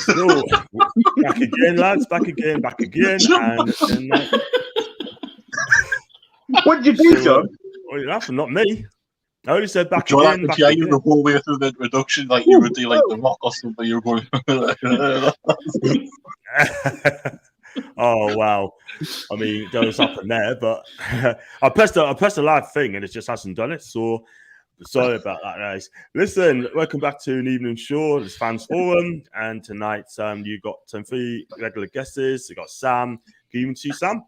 So, back again, lads. Back again. And what did you do, John? That's not me. I only said back John, again. you the whole way through the introduction, like you would do like the rock or something. You're going. Oh wow! I mean, there was something there, but I pressed the live thing and it just hasn't done it. So sorry about that, guys. Listen, welcome back to an evening show. It's Fans Forum, and tonight you got some 3 regular guests. You got Sam. Good evening to you, Sam.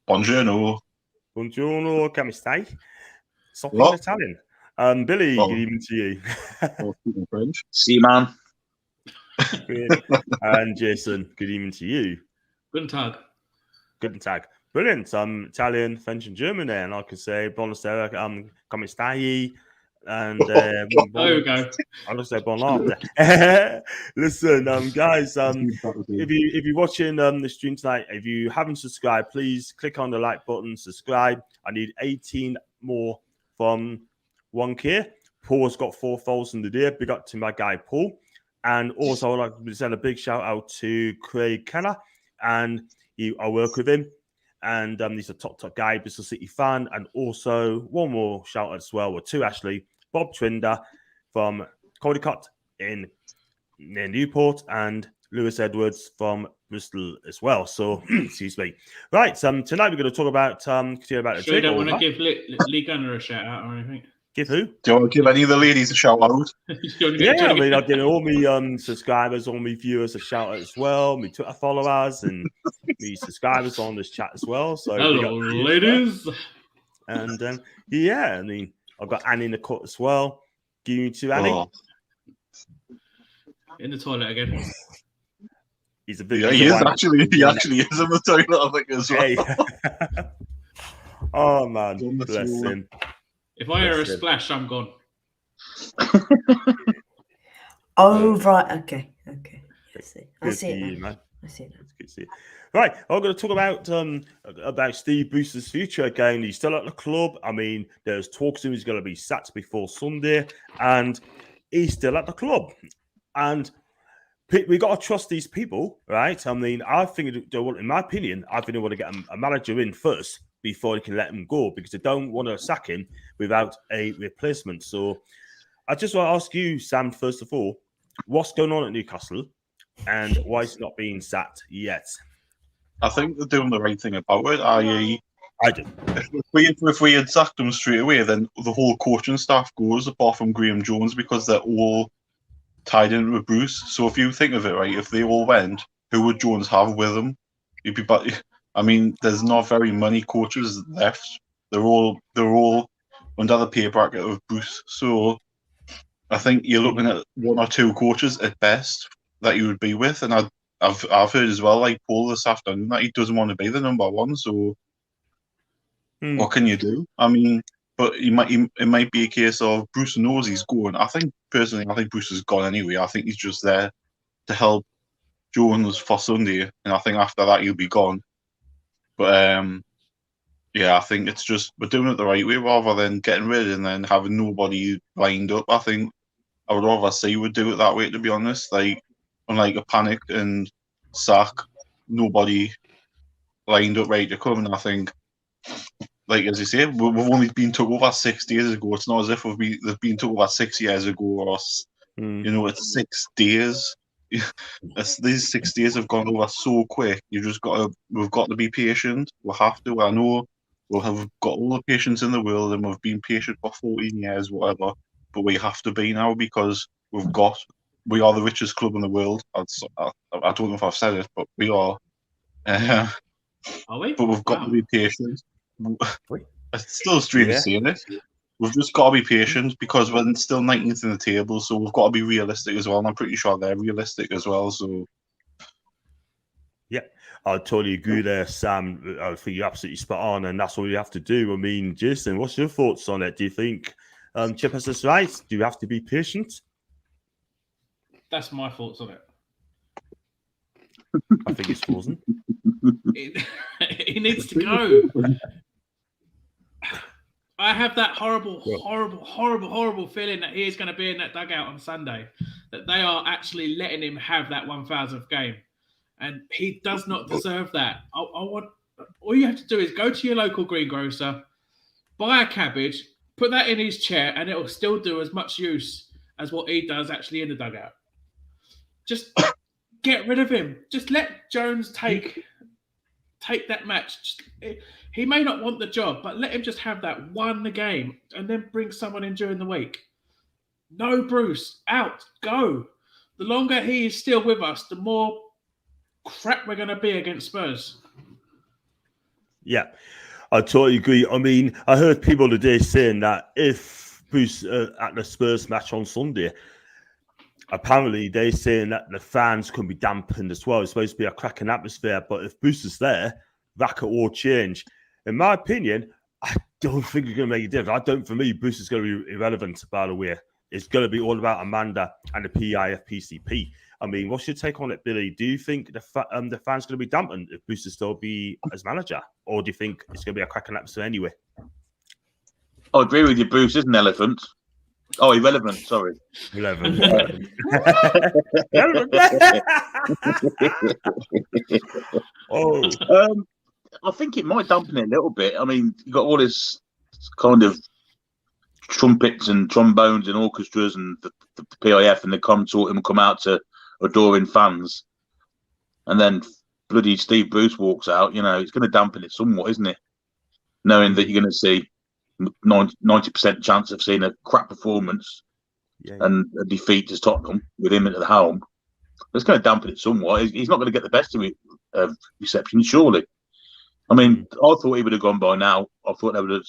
Buongiorno. Buongiorno, come stai? Something in Italian. Billy, good evening to you. French. See, man. And Jason, good evening to you. Guten Tag. Guten Tag. Brilliant. Italian, French, and German there. And I could say, buonasera, come stai? And there we go. I'll say buonanotte. Listen, guys, if you're watching the stream tonight, if you haven't subscribed, please click on the like button, subscribe. I need 18 more from 1K. Paul's got 4,000 a day. Big up to my guy Paul. And also, I'd like to send a big shout out to Craig Keller. And I work with him. And he's a top guy, Bristol City fan. And also, one more shout out as well, or 2 actually. Bob Trinder from Caldicott near Newport. And Lewis Edwards from Bristol as well. So, excuse me. Right, tonight we're going to talk about the Takeover. You don't want to give Lee Gunner a shout out or anything? Give who? Do you want to give any of the ladies a shout out? Yeah, I mean, I've given all my subscribers, all my viewers a shout out as well, my Twitter followers and my subscribers on this chat as well. So hello, ladies. And yeah, I mean, I've got Annie in the cut as well. Give you to Annie. Oh. In the toilet again. He's a big. Yeah, he actually is in the toilet, I think, as well. Hey. Oh man, bless him. If I hear a splash, I'm gone. Oh, right. Okay. I see it now. Man. I see it now. Good to see you. Right, I'm going to talk about Steve Bruce's future again. He's still at the club. I mean, there's talks of him he's going to be sacked before Sunday, and he's still at the club. And we got to trust these people, right? I mean, I think, in my opinion, I think they want to get a manager in first before they can let him go, because they don't want to sack him without a replacement. So I just want to ask you, Sam, first of all, what's going on at Newcastle and why is it not being sacked yet? I think they're doing the right thing about it, i.e. I do. If we had sacked them straight away, then the whole coaching staff goes, apart from Graham Jones, because they're all tied in with Bruce. So if you think of it, right, if they all went, who would Jones have with him? He'd be back. I mean, there's not very many coaches left. They're all under the pay bracket of Bruce. So I think you're looking at 1 or 2 coaches at best that you would be with. And I've heard as well, like Paul this afternoon, that he doesn't want to be the number 1. So what can you do? I mean, but it might be a case of Bruce knows he's going. I think Bruce is gone anyway. I think he's just there to help Jones for Sunday, and I think after that he'll be gone. But yeah, I think it's just we're doing it the right way rather than getting rid and then having nobody lined up. I think I would rather say we'd do it that way, to be honest. Like, unlike a panic and sack, nobody lined up ready to come. And I think, like as you say, we've only been took over 6 days ago. It's not as if they've been took over 6 years ago, or you know, it's 6 days. These 6 days have gone over so quick. We've got to be patient. We have to. I know we'll have got all the patience in the world, and we've been patient for 14 years, whatever. But we have to be now, because we are the richest club in the world. I don't know if I've said it, but we are. Are we? But we've got to be patient. It's still strange saying it. We've just got to be patient, because we're still 19th in the table, so we've got to be realistic as well. And I'm pretty sure they're realistic as well. So, yeah, I totally agree there, Sam. I think you're absolutely spot on, and that's what you have to do. I mean, Jason, what's your thoughts on it? Do you think Chip has this right? Do you have to be patient? That's my thoughts on it. I think it's frozen. He needs to go. I have that horrible feeling that he is going to be in that dugout on Sunday. that they are actually letting him have that 1,000th game. And he does not deserve that. I want all you have to do is go to your local greengrocer, buy a cabbage, put that in his chair, and it will still do as much use as what he does actually in the dugout. Just get rid of him. Just let Jones take that match. He may not want the job, but let him just have that one game and then bring someone in during the week. No, Bruce, out, go. The longer he is still with us, the more crap we're going to be against Spurs. Yeah, I totally agree. I mean, I heard people today saying that if Bruce at the Spurs match on Sunday, apparently they're saying that the fans can be dampened as well. It's supposed to be a cracking atmosphere, but if Bruce is there, that could all change. In my opinion, I don't think it's going to make a difference. For me, Bruce is going to be irrelevant, by the way. It's going to be all about Amanda and the PIFPCP. I mean, what's your take on it, Billy? Do you think the fans going to be dampened if Bruce is still be as manager? Or do you think it's going to be a cracking atmosphere anyway? I agree with you, Bruce. Isn't irrelevant. Oh, irrelevant. Sorry. Irrelevant. I think it might dampen it a little bit. I mean, you've got all this kind of trumpets and trombones and orchestras and the PIF and the consortium come out to adoring fans, and then bloody Steve Bruce walks out. You know, it's going to dampen it somewhat, isn't it? Knowing that you're going to see 90% chance of seeing a crap performance and a defeat to Tottenham with him at the helm. It's going to dampen it somewhat. He's not going to get the best of reception, surely. I mean, I thought he would have gone by now. I thought they would have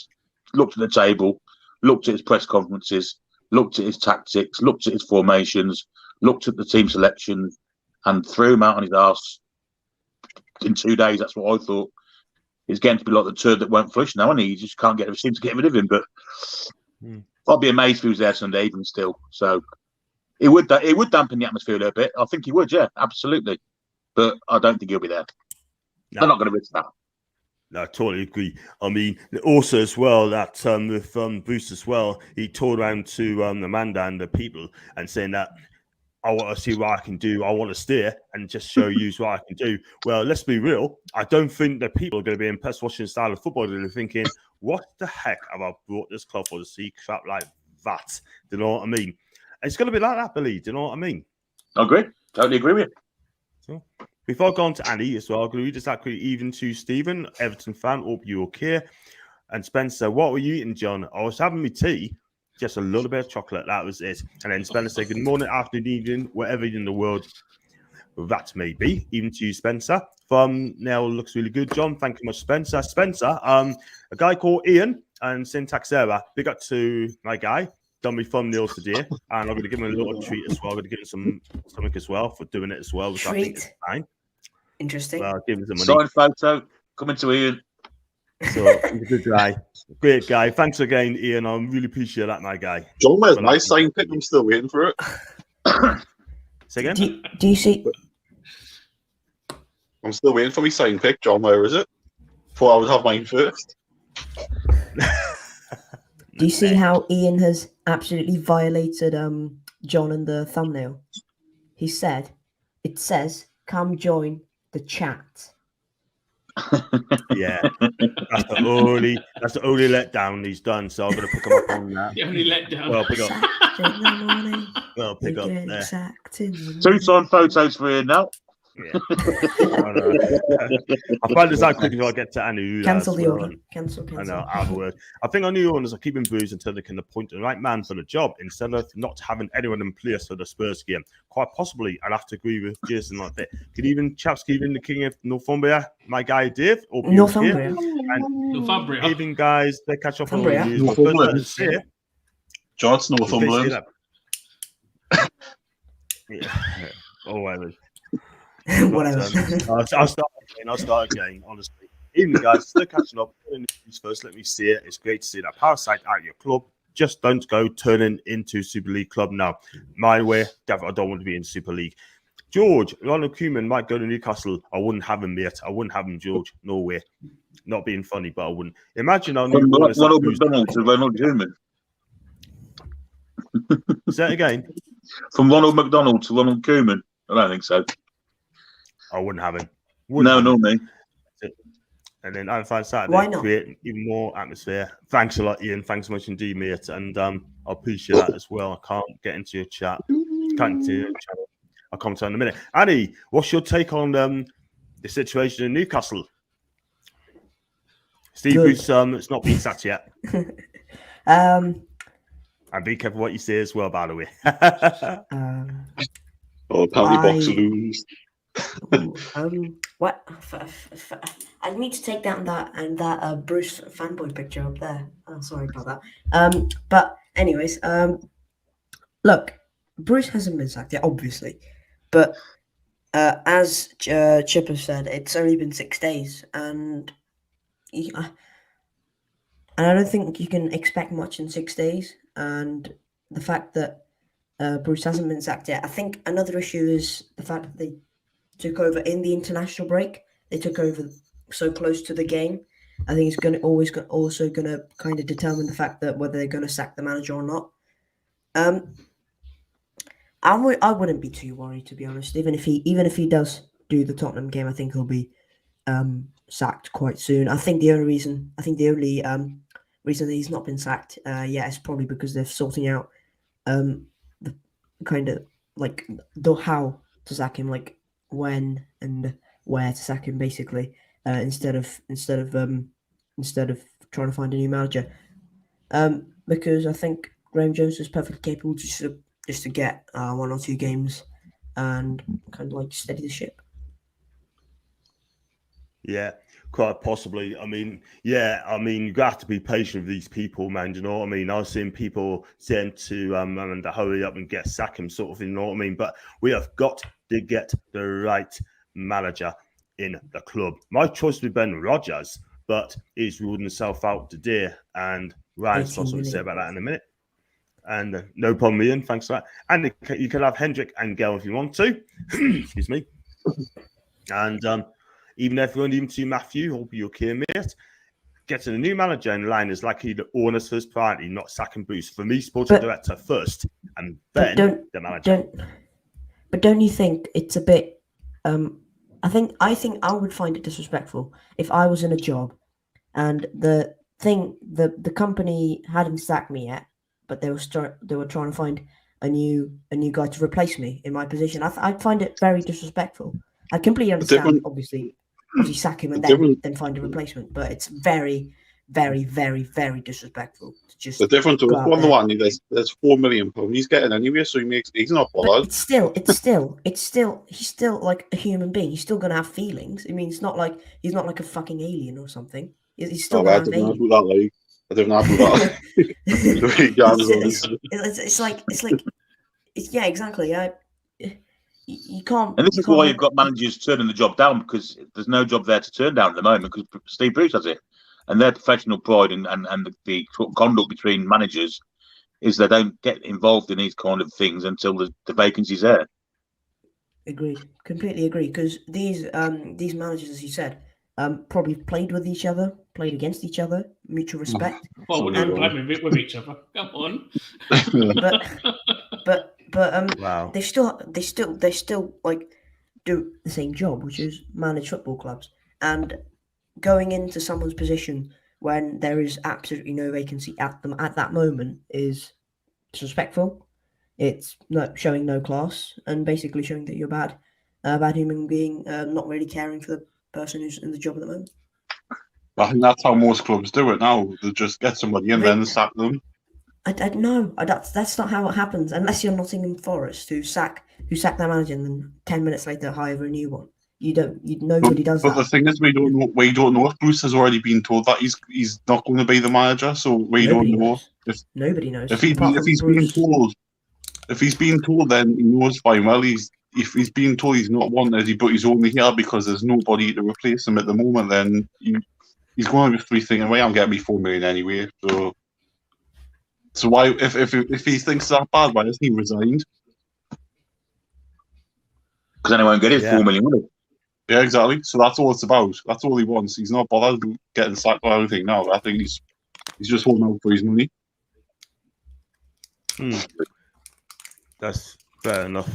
looked at the table, looked at his press conferences, looked at his tactics, looked at his formations, looked at the team selection, and threw him out on his arse in 2 days. That's what I thought. He's getting to be like the turd that won't flush now, and he just can't seem to get rid of him. But I'd be amazed if he was there Sunday even still. So it would dampen the atmosphere a little bit. I think he would, yeah, absolutely. But I don't think he'll be there. No. They're not going to risk that. No, I totally agree. I mean, also as well that with Bruce as well, he toured around to Amanda and the people and saying that I want to see what I can do. I want to steer and just show you what I can do. Well, let's be real. I don't think that people are going to be impressed watching the style of football. They're thinking, what the heck have I brought this club for to see crap like that? Do you know what I mean? It's going to be like that, Billy. Do you know what I mean? I agree. Totally agree with you. So, before I go on to Annie as well, I'm going to read this out quickly even to Stephen, Everton fan. Hope you're okay. And Spencer, what were you eating, John? I was having my tea. Just a little bit of chocolate. That was it. And then Spencer said, good morning, afternoon, evening, wherever in the world that may be. Even to you, Spencer. Thumbnail looks really good, John. Thank you much, Spencer. Spencer, a guy called Ian and Syntax Era. Big up to my guy. Done me thumbnails today. And I'm going to give him a little treat as well. I'm going to give him something as well for doing it as well, which I think is fine. Interesting. Well, give him some money. Signed photo. Coming to Ian. So he's a good guy. Great guy. Thanks again, Ian. I really appreciate that, my guy. John, where's my sign pick? I'm still waiting for it. Say again? Do you see? I'm still waiting for my sign pick. John, where is it? Thought I would have mine first. Do you see how Ian has absolutely violated John in the thumbnail? He said, it says, come join the chat. Yeah, that's the only letdown he's done. So I'm gonna pick him up on that. The only letdown. Well, pick up. Well, pick up there. 2 signed photos for Ian now. Yeah. I find this out quickly before I get to Anu. Cancel the order. Cancel. I know, out of word. I think our new owners are keeping Bruce until they can appoint the right man for the job instead of not having anyone in place for the Spurs game. Quite possibly, I'll have to agree with Jason like that. Could even chaps even the king of Northumbria, my guy Dave, or Northumbria. Northumbria. Even guys, they catch up on the news. John's Northumberland. Yeah. Oh, whatever. Whatever. I'll start again, honestly. Even guys, still catching up. First, let me see it. It's great to see that Parasite at your club. Just don't go turning into Super League club now. My way, I don't want to be in Super League. George, Ronald Koeman might go to Newcastle. I wouldn't have him, mate. I wouldn't have him, George. No way. Not being funny, but I wouldn't. Imagine our new Ronald McDonald to Ronald Koeman. Say it again. From Ronald McDonald to Ronald Koeman? I don't think so. I wouldn't have him. Not me. And then I find Saturday Why not? create even more atmosphere. Thanks a lot, Ian. Thanks so much indeed, mate. And I appreciate that as well. I can't get into your chat. I'll comment on in a minute. Annie, what's your take on the situation in Newcastle? Steve Bruce, it's not been sacked yet. And be careful what you say as well, by the way. Apparently box lose. What? I need to take down that Bruce fanboy picture up there. Oh, sorry about that. But anyways, look, Bruce hasn't been sacked yet, obviously, but as Chipper said, it's only been 6 days, and I don't think you can expect much in 6 days. And the fact that Bruce hasn't been sacked yet, I think another issue is the fact that they took over in the international break. They took over so close to the game. I think it's also going to kind of determine the fact that whether they're going to sack the manager or not. I wouldn't be too worried, to be honest. Even if he does do the Tottenham game, I think he'll be sacked quite soon. I think the only reason that he's not been sacked yet is probably because they're sorting out the kind of like the how to sack him, like when and where to sack him, basically, instead of trying to find a new manager. Because I think Graham Jones is perfectly capable just to get 1 or 2 games and kind of like steady the ship. Yeah, quite possibly. I mean, you have to be patient with these people, man. You know what I mean? I was seeing people saying to to hurry up and get sack him, sort of thing. You know what I mean? But we have got to get the right manager in the club. My choice would be Ben Rodgers, but he's ruling himself out today. And Ryan's got something to say about that in a minute. And no problem, Ian. Thanks for that. And you can have Hendrick and Gell if you want to. Excuse me. And even if you want even to Matthew, hope you're okay, mate. Getting a new manager in line is likely the owner's first priority, not sacking Bruce. For me, sporting director first, and then the manager. But don't you think it's a bit? I think I would find it disrespectful if I was in a job, and the company hadn't sacked me yet, but they were trying to find a new guy to replace me in my position. I'd find it very disrespectful. I completely understand, obviously sack him and then find a replacement, but it's very, very, very, very disrespectful to just. The difference with the one, there's £4 million he's getting anyway, so he's not bothered. But it's still he's still like a human being. He's still gonna have feelings. I mean, he's not like a fucking alien or something. He's still gonna have feelings. I don't know about that. Yeah, exactly. You can't. And this is why you've got managers turning the job down, because there's no job there to turn down at the moment because Steve Bruce has it. And their professional pride and the conduct between managers is they don't get involved in these kind of things until the vacancy's there. Agreed. Completely agree. Because these managers, as you said, probably played with each other, played against each other, mutual respect. Well, we're not playing with each other. Come on. But wow. they still like do the same job, which is manage football clubs. And going into someone's position when there is absolutely no vacancy at that moment is disrespectful. It's not showing no class and basically showing that you're a bad human being, not really caring for the person who's in the job at the moment. I think that's how most clubs do it now. They just get somebody and then sack them. I know that's not how it happens unless you're Nottingham Forest who sack their manager and then 10 minutes later hire a new one. Nobody does that. But the thing is, we don't know if Bruce has already been told that he's not going to be the manager, so nobody knows. Nobody knows. If he's been told, then he knows fine well. If he's being told he's not wanted, but he's only here because there's nobody to replace him at the moment, then he's going to be thinking, "Well, I'm getting me £4 million anyway." So why, if he thinks that bad, why has he resigned? Because then he won't get his £4 million, will he? Yeah, exactly. So that's all it's about. That's all he wants. He's not bothered getting sacked or anything now. I think he's just holding out for his money. That's fair enough.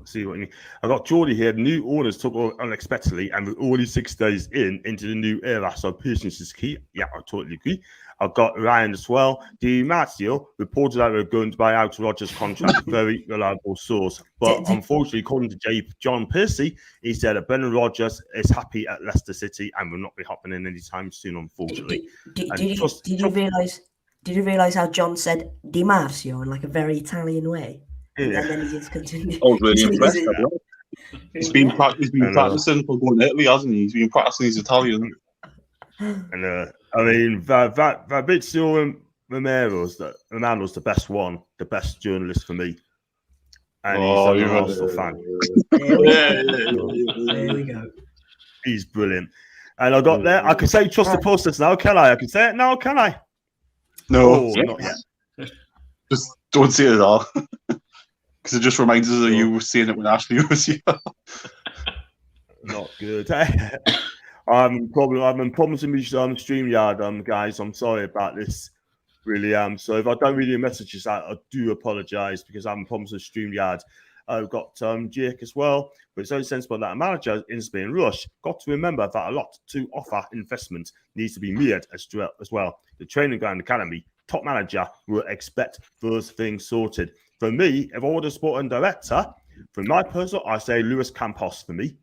See what you mean. I got Geordie here. New owners took over unexpectedly, and we're already 6 days into the new era. So patience is key. Yeah, I totally agree. I've got Ryan as well. Di Marzio reported that we're going to buy out Rodgers' contract. Very reliable source. But unfortunately, according to John Percy, he said that Brendan Rodgers is happy at Leicester City and will not be happening anytime soon, unfortunately. Did you realise how John said Di Marzio in like a very Italian way? Yeah. And then he just continued. I was really impressed. He's been practicing for going to Italy, hasn't he? He's been practicing his Italian. And I mean, Fabrizio Romano's the best one, the best journalist for me. And he's an Arsenal fan. There we go. He's brilliant. And I got there. I can say trust the process now, can I? I can say it now, can I? No, not yet. Just don't say it at all. Because it just reminds us of you saying it when Ashley was here. Not good. I'm in problems with StreamYard, guys. I'm sorry about this. Really am. So if I don't read your messages out, I do apologise because I'm in problems with StreamYard. I've got Jake as well, but it's only sensible that a manager is being rushed. Got to remember that a lot to offer investment needs to be made as well. The training ground academy, top manager will expect those things sorted. For me, if I were the sporting director, for my personal, I say Luis Campos for me.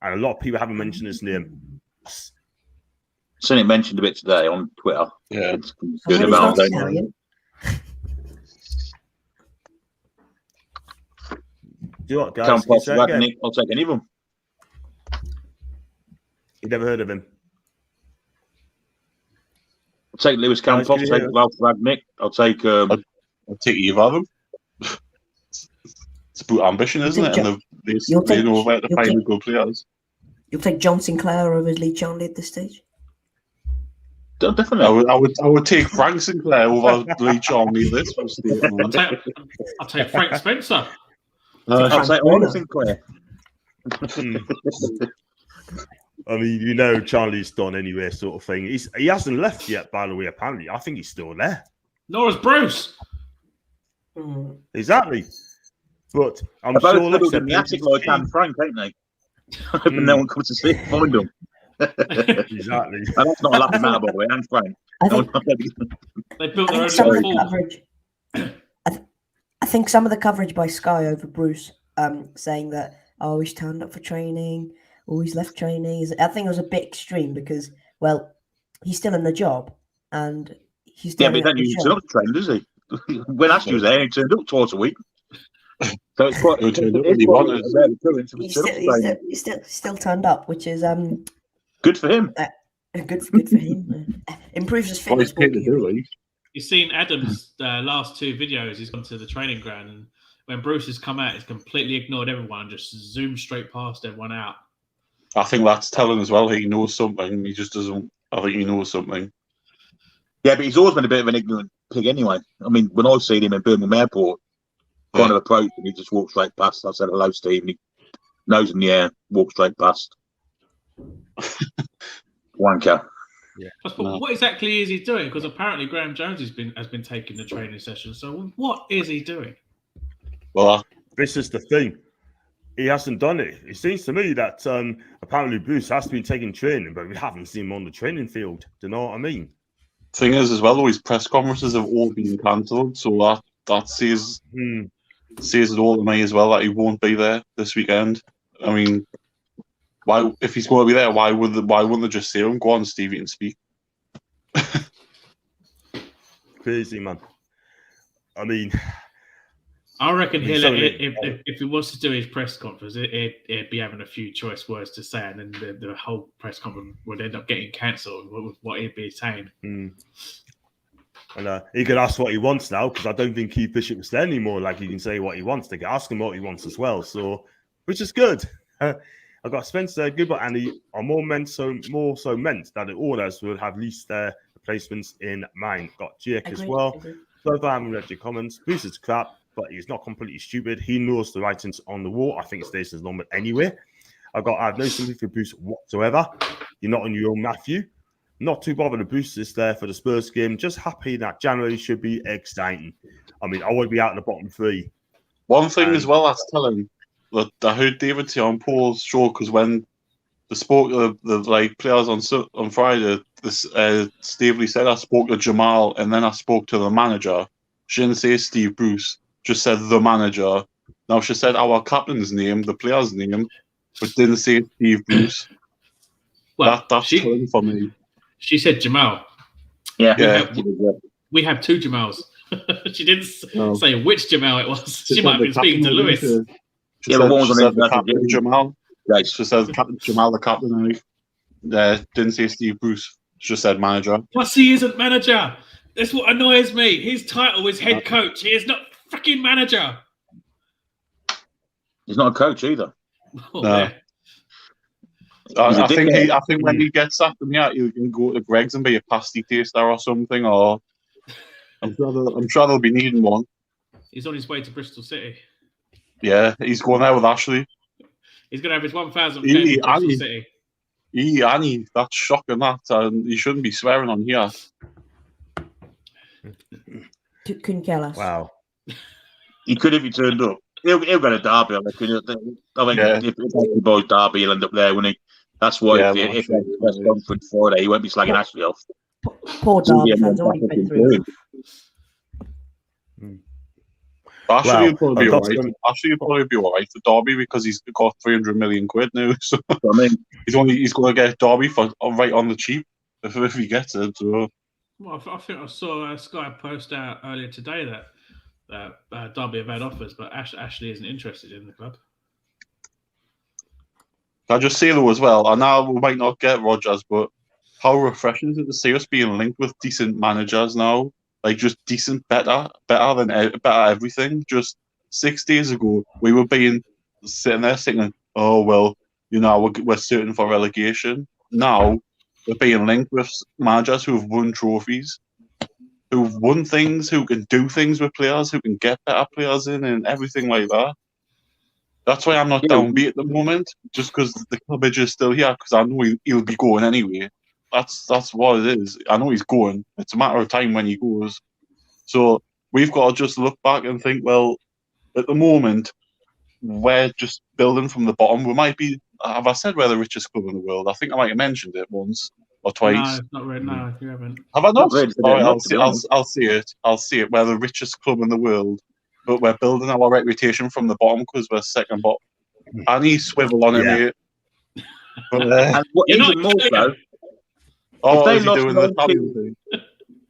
And a lot of people haven't mentioned his name. Seen it mentioned a bit today on Twitter. Yeah. It's good about that. Do you know what, guys? Campos, I'll take any of them. You never heard of him? I'll take Luis Campos, I'll take Ralph Ragnick, I'll take either of them. It's about ambition, isn't it? And they know where to find the good players. You'll take John Sinclair over Lee Charnley at this stage? Definitely. I would take Frank Sinclair over Lee Charnley this I'll take Frank Spencer. I'll take Oliver Sinclair. I mean, Charlie's done anyway, sort of thing. He hasn't left yet, by the way, apparently. I think he's still there. Nor is Bruce. Exactly. But I'm sure they're in the attic like Anne Frank, ain't they? Hoping no one comes to see find them. Exactly. And that's not a laughing matter, by the way, Anne Frank. They built their own coverage. I think some of the coverage by Sky over Bruce, saying that he's turned up for training, he's left training. I think it was a bit extreme because, well, he's still in the job and he's but he doesn't usually turn up to train, does he? When Ashley was there, he turned up twice a week. So it's quite. He's still turned up, which is good for him. Good for him. Improves his fitness. You've seen Adam's last 2 videos. He's gone to the training ground, and when Bruce has come out, he's completely ignored everyone and just zoomed straight past everyone out. I think that's telling as well. He knows something. He just doesn't. I think he knows something. Yeah, but he's always been a bit of an ignorant pig anyway. I mean, when I seen him in Birmingham Airport, kind of approached and he just walked straight past. I said hello, Steve, and he nose in the air, walked straight past. Wanker. Yeah. What exactly is he doing? Because apparently Graham Jones has been taking the training session. So what is he doing? Well, this is the thing. He hasn't done it. It seems to me that apparently Bruce has been taking training, but we haven't seen him on the training field. Do you know what I mean? Thing is, as well, though, his press conferences have all been cancelled, so that says it all to me as well that he won't be there this weekend. I mean, why? If he's going to be there, why wouldn't they just say him? Go on, Steve, you can speak. Crazy, man. I mean, I reckon if he wants to do his press conference, he'd be having a few choice words to say, and then the whole press conference would end up getting cancelled with what he'd be saying. And he can ask what he wants now, because I don't think Keith Bishop is there anymore. Like, he can say what he wants. They can ask him what he wants as well. So, which is good. I've got Spencer, Gilbert, and he are more so meant that the orders will have at least their replacements in mind. Got Jake as well. So I haven't read your comments. Bruce is crap, but he's not completely stupid. He knows the writings on the wall. I think it stays his number anyway. I have no sympathy for Bruce whatsoever. You're not on your own, Matthew. Not too bothered. The Bruce is there for the Spurs game. Just happy that January should be exciting. I mean, I would be out in the bottom 3. One thing as well, that's telling that I heard David say on Paul's show, because when they spoke to the like players on Friday, Steve Lee said I spoke to Jamal and then I spoke to the manager. She didn't say Steve Bruce, just said the manager. Now she said our captain's name, the player's name, but didn't say Steve Bruce. Well, that's telling for me. She said Jamal. Yeah. We have 2 Jamals. She didn't say which Jamal it was. She might have been speaking to Lewis. She said the captain Jamal. Right. She said Jamal the captain. Didn't say Steve Bruce. She just said manager. Plus, he isn't manager. That's what annoys me. His title is head coach. He is not fucking manager. He's not a coach either. Oh, no. yeah. I think when he gets sacked, he can go to Greg's and be a pasty taster or something. Or I'm sure they'll be needing one. He's on his way to Bristol City. Yeah, he's going there with Ashley. He's going to have his 1,000th game in Bristol City. Annie, that's shocking. That he shouldn't be swearing on here. Couldn't care less. Wow. He could if he turned up. He'll get a derby. I think if the boys derby, he'll end up there when he. That's why if he's press conference Friday, he won't be slagging Ashley off. Poor Derby fans already been through. Ashley will probably be alright. Ashley will probably be alright for Derby because he's got 300 million quid now. So I mean, he's going to get Derby for right on the cheap if he gets it. So. Well, I think I saw Sky post out earlier today that Derby have had offers, but Ashley isn't interested in the club. I just say though as well, and now we might not get Rodgers, but how refreshing is it to see us being linked with decent managers now? Like just decent, better everything. Just 6 days ago, we were sitting there singing, "Oh well, we're certain for relegation." Now we're being linked with managers who have won trophies, who've won things, who can do things with players, who can get better players in, and everything like that. That's why I'm not downbeat at the moment, just because the club is still here, because I know he'll be going anyway. That's what it is. I know he's going. It's a matter of time when he goes. So we've got to just look back and think, well, at the moment, we're just building from the bottom. We might be, have I said we're the richest club in the world? I think I might have mentioned it once or twice. No, not really. No, you haven't. Have I not? Really, All right, I'll see it. I'll see it. We're the richest club in the world. But we're building our reputation from the bottom because we're second bottom. I need swivel on it, mate. And even more so,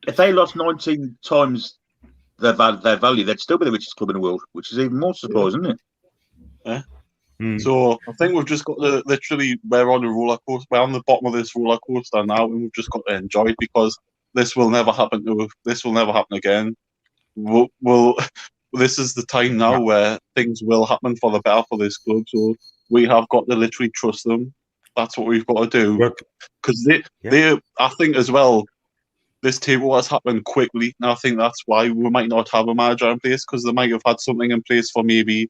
if they lost 19 times their value, they'd still be the richest club in the world, which is even more surprising, isn't it? Yeah. So I think we've just got to we're on a roller coaster. We're on the bottom of this roller coaster now, and we've just got to enjoy it because this will never happen again. This is the time now where things will happen for the better for this club. So we have got to literally trust them. That's what we've got to do. Because I think as well, this table has happened quickly. And I think that's why we might not have a manager in place, because they might have had something in place for maybe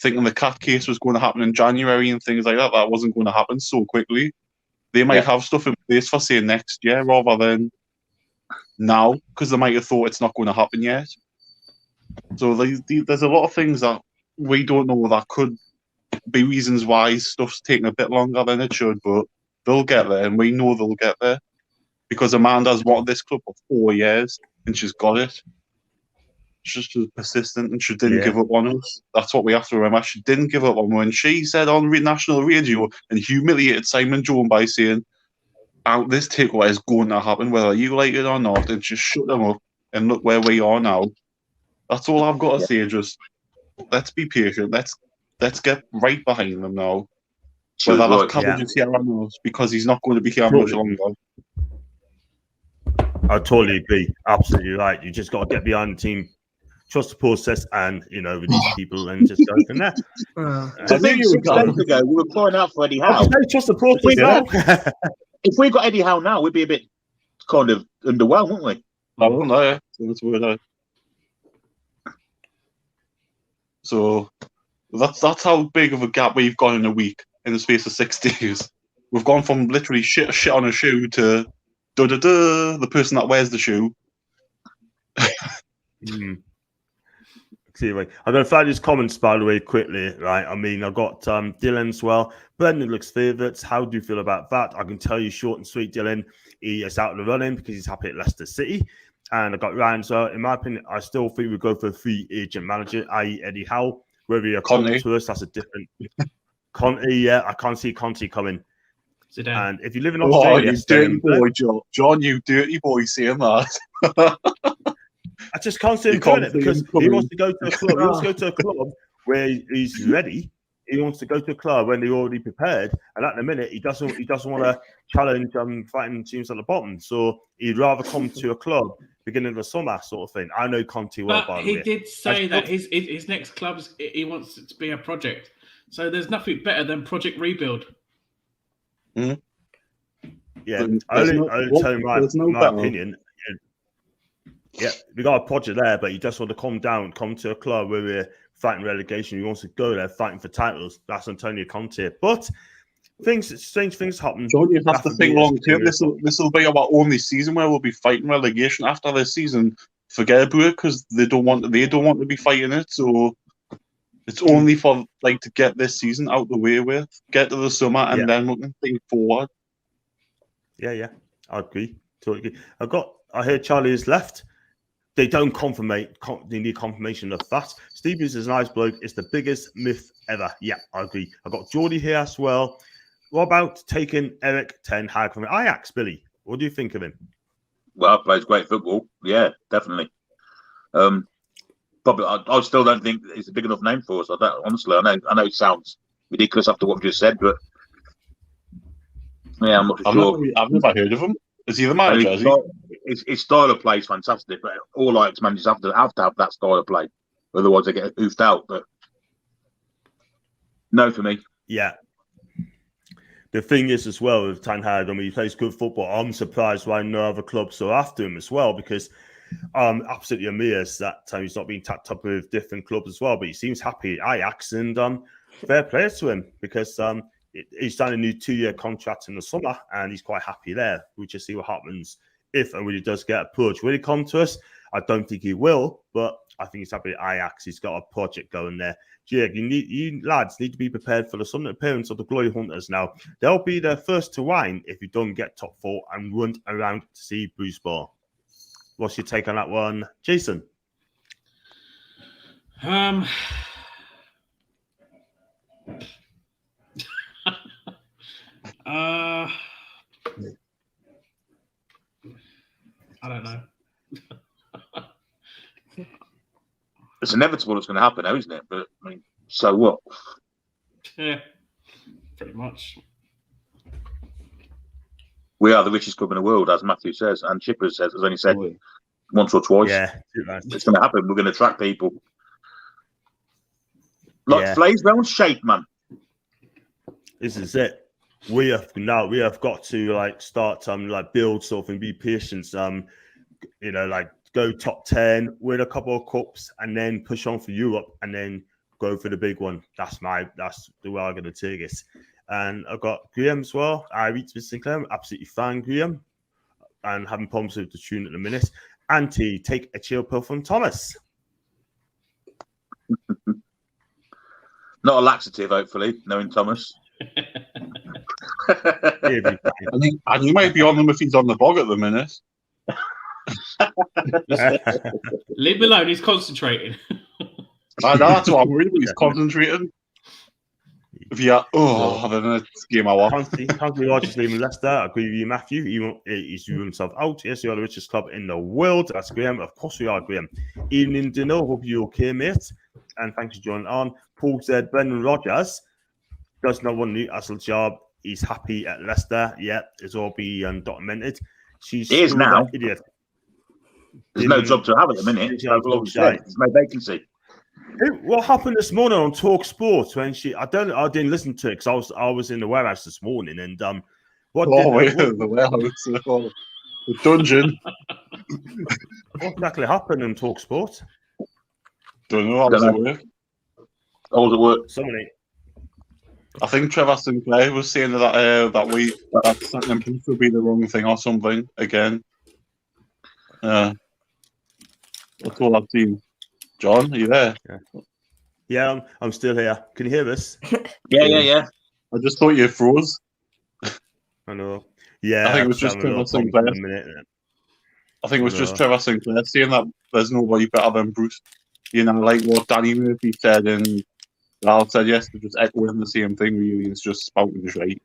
thinking the cat case was going to happen in January and things like that. That wasn't going to happen so quickly. They might have stuff in place for, say, next year rather than now, because they might have thought it's not going to happen yet. So there's a lot of things that we don't know that could be reasons why stuff's taking a bit longer than it should, but they'll get there, and we know they'll get there because Amanda's wanted this club for 4 years and she's got it. She's just persistent and she didn't give up on us. That's what we have to remember. She didn't give up on when she said on national radio and humiliated Simon Jones by saying, this takeover is going to happen whether you like it or not, and just shut them up and look where we are now. That's all I've got to say. Just let's be patient. Let's get right behind them now. Whether that's Cabbage's here or not, because he's not going to be here much longer. I totally agree. Absolutely right. You just got to get behind the team, trust the process, and release people and just go from there. I think 6 days ago we were crying out for Eddie Howe. Trust the process. If we got Eddie Howe now, we'd be a bit kind of underwhelmed, wouldn't we? I don't know. That's weird. So that's how big of a gap we've got in a week, in the space of 6 days. We've gone from literally shit on a shoe to the person that wears the shoe. I'm going to find his comments, by the way, quickly, right? I mean, I've got Dylan as well. Brendan looks favourites. How do you feel about that? I can tell you short and sweet, Dylan. He is out of the running because he's happy at Leicester City. And I got Ryan. So, in my opinion, I still think we go for a free agent manager, i.e. Eddie Howe. Whether you're coming to us, that's a different... Conte, yeah. I can't see Conte coming. Zidane. And if you live in Australia... you dirty boy, John, you dirty boy saying that. I just can't see him doing it because he wants to go to a club. He wants to go to a club where he's ready. He wants to go to a club when they're already prepared. And at the minute, he doesn't want to challenge fighting teams at the bottom. So he'd rather come to a club beginning of the summer, sort of thing. I know Conte well, by the way. He did say that his next club's he wants it to be a project. So there's nothing better than Project Rebuild. Mm. Yeah, I only tell him my opinion. Yeah, we got a project there, but he just want to come to a club where we're fighting relegation. He wants to go there fighting for titles. That's Antonio Conte. But strange things happen. John, you have to think long term. This will be our only season where we'll be fighting relegation. After this season, forget about it because they don't want to be fighting it. So it's only for to get this season out the way with, get to the summer, and then we can think forward. Yeah, I agree. Totally agree. I heard Charlie has left. They don't they need confirmation of that. Stevens is a nice bloke. It's the biggest myth ever. Yeah, I agree. I've got Geordie here as well. What about taking Eric Ten Hag from Ajax, Billy? What do you think of him? Well, plays great football. Yeah, definitely. Probably, I still don't think it's a big enough name for us. I don't honestly. I know it sounds ridiculous after what we just said, but yeah, I'm not sure. I've never heard of him. Is he the manager? His style of play is fantastic, but all Ajax managers have to have that style of play. Otherwise, they get hoofed out. But no for me. Yeah. The thing is, as well, with Ten Hag, I mean, he plays good football. I'm surprised why no other clubs are after him as well, because I'm absolutely amazed that he's not being tapped up with different clubs as well. But he seems happy at Ajax, and fair play to him because he's done a new 2-year contract in the summer, and he's quite happy there. We'll just see what happens if and when he does get approached. Will he come to us? I don't think he will, but I think he's happy at Ajax. He's got a project going there. Jake, you lads need to be prepared for the sudden appearance of the Glory Hunters now. They'll be the first to whine if you don't get top 4 and run around to see Bruce Ball. What's your take on that one, Jason? I don't know. It's inevitable it's going to happen now, isn't it? But I mean, so what? Yeah, pretty much. We are the richest club in the world, as Matthew says, and Chipper has only said once or twice. Yeah, it's going to happen. We're going to attract people. Flays round shape, man. This is it. We have got to start build something, be patient. Go top 10, win a couple of cups, and then push on for Europe, and then go for the big one. That's the way I'm going to take it. And I've got Graham as well. I read to Sinclair. I'm absolutely fine, Graham, and having problems with the tune at the minute. Auntie, take a chill pill from Thomas. Not a laxative, hopefully, knowing Thomas. And he might be on them if he's on the bog at the minute. Leave him alone, he's concentrating. That's what I'm worried about. He's concentrating. If you then it's game over. Can't be just leaving Leicester. I agree with you, Matthew. He's ruled himself out. Yes, we are the richest club in the world. That's Graham. Of course we are, Graham. Evening dinner. Hope you're okay, mate. And thanks for joining on. Paul said Brendan Rodgers does not want a Newcastle job. He's happy at Leicester. Yeah, it's all been documented. He is now. Idiot. There's no job to have at the minute. There's no vacancy. What happened this morning on Talk Sports when I didn't listen to it because I was in the warehouse this morning and the warehouse, the dungeon. What exactly happened in Talk Sports? Don't know. How does it work? How does it work? Somebody. I think Trevor Sinclair was saying that second piece would be the wrong thing or something again. That's all I've seen. John, are you there? Yeah, I'm still here. Can you hear us? Yeah. I just thought you froze. I know. Yeah, I think it was I'm just having a little Trevor problem for Sinclair. a minute. I think it was I just know. Trevor Sinclair saying that there's nobody better than Bruce. You know, like what Danny Murphy said and Lal said yesterday, just echoing the same thing. Really, it's just spouting straight.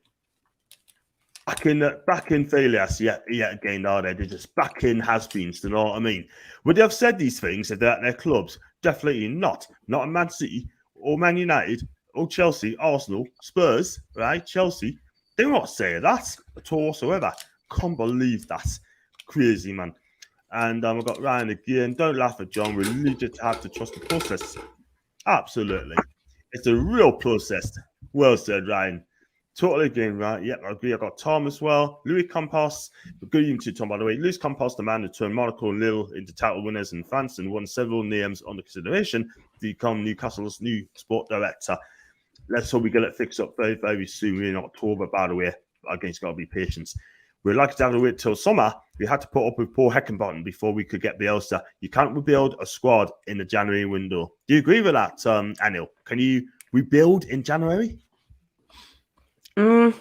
Back in failures, yet again, are they? They're just back in has-beens. You know what I mean? Would they have said these things if they're at their clubs? Definitely not. Not in Man City or Man United or Chelsea, Arsenal, Spurs, right? Chelsea. They won't say that at all whatsoever. Can't believe that. Crazy, man. And I've got Ryan again. Don't laugh at John. We legit have to trust the process. Absolutely. It's a real process. Well said, Ryan. Totally again, right? Yep, I agree. I got Tom as well. Louis Campos. Good evening to Tom, by the way. Louis Campos, the man who turned Monaco and Lille into title winners in France and won several names under consideration to become Newcastle's new sport director. Let's hope we get it fixed up very, very soon in October, by the way. Again, it's got to be patience. We'd like to have to wait till summer. We had to put up with Paul Heckenbottom before we could get Bielsa. You can't rebuild a squad in the January window. Do you agree with that, Anil? Can you rebuild in January? I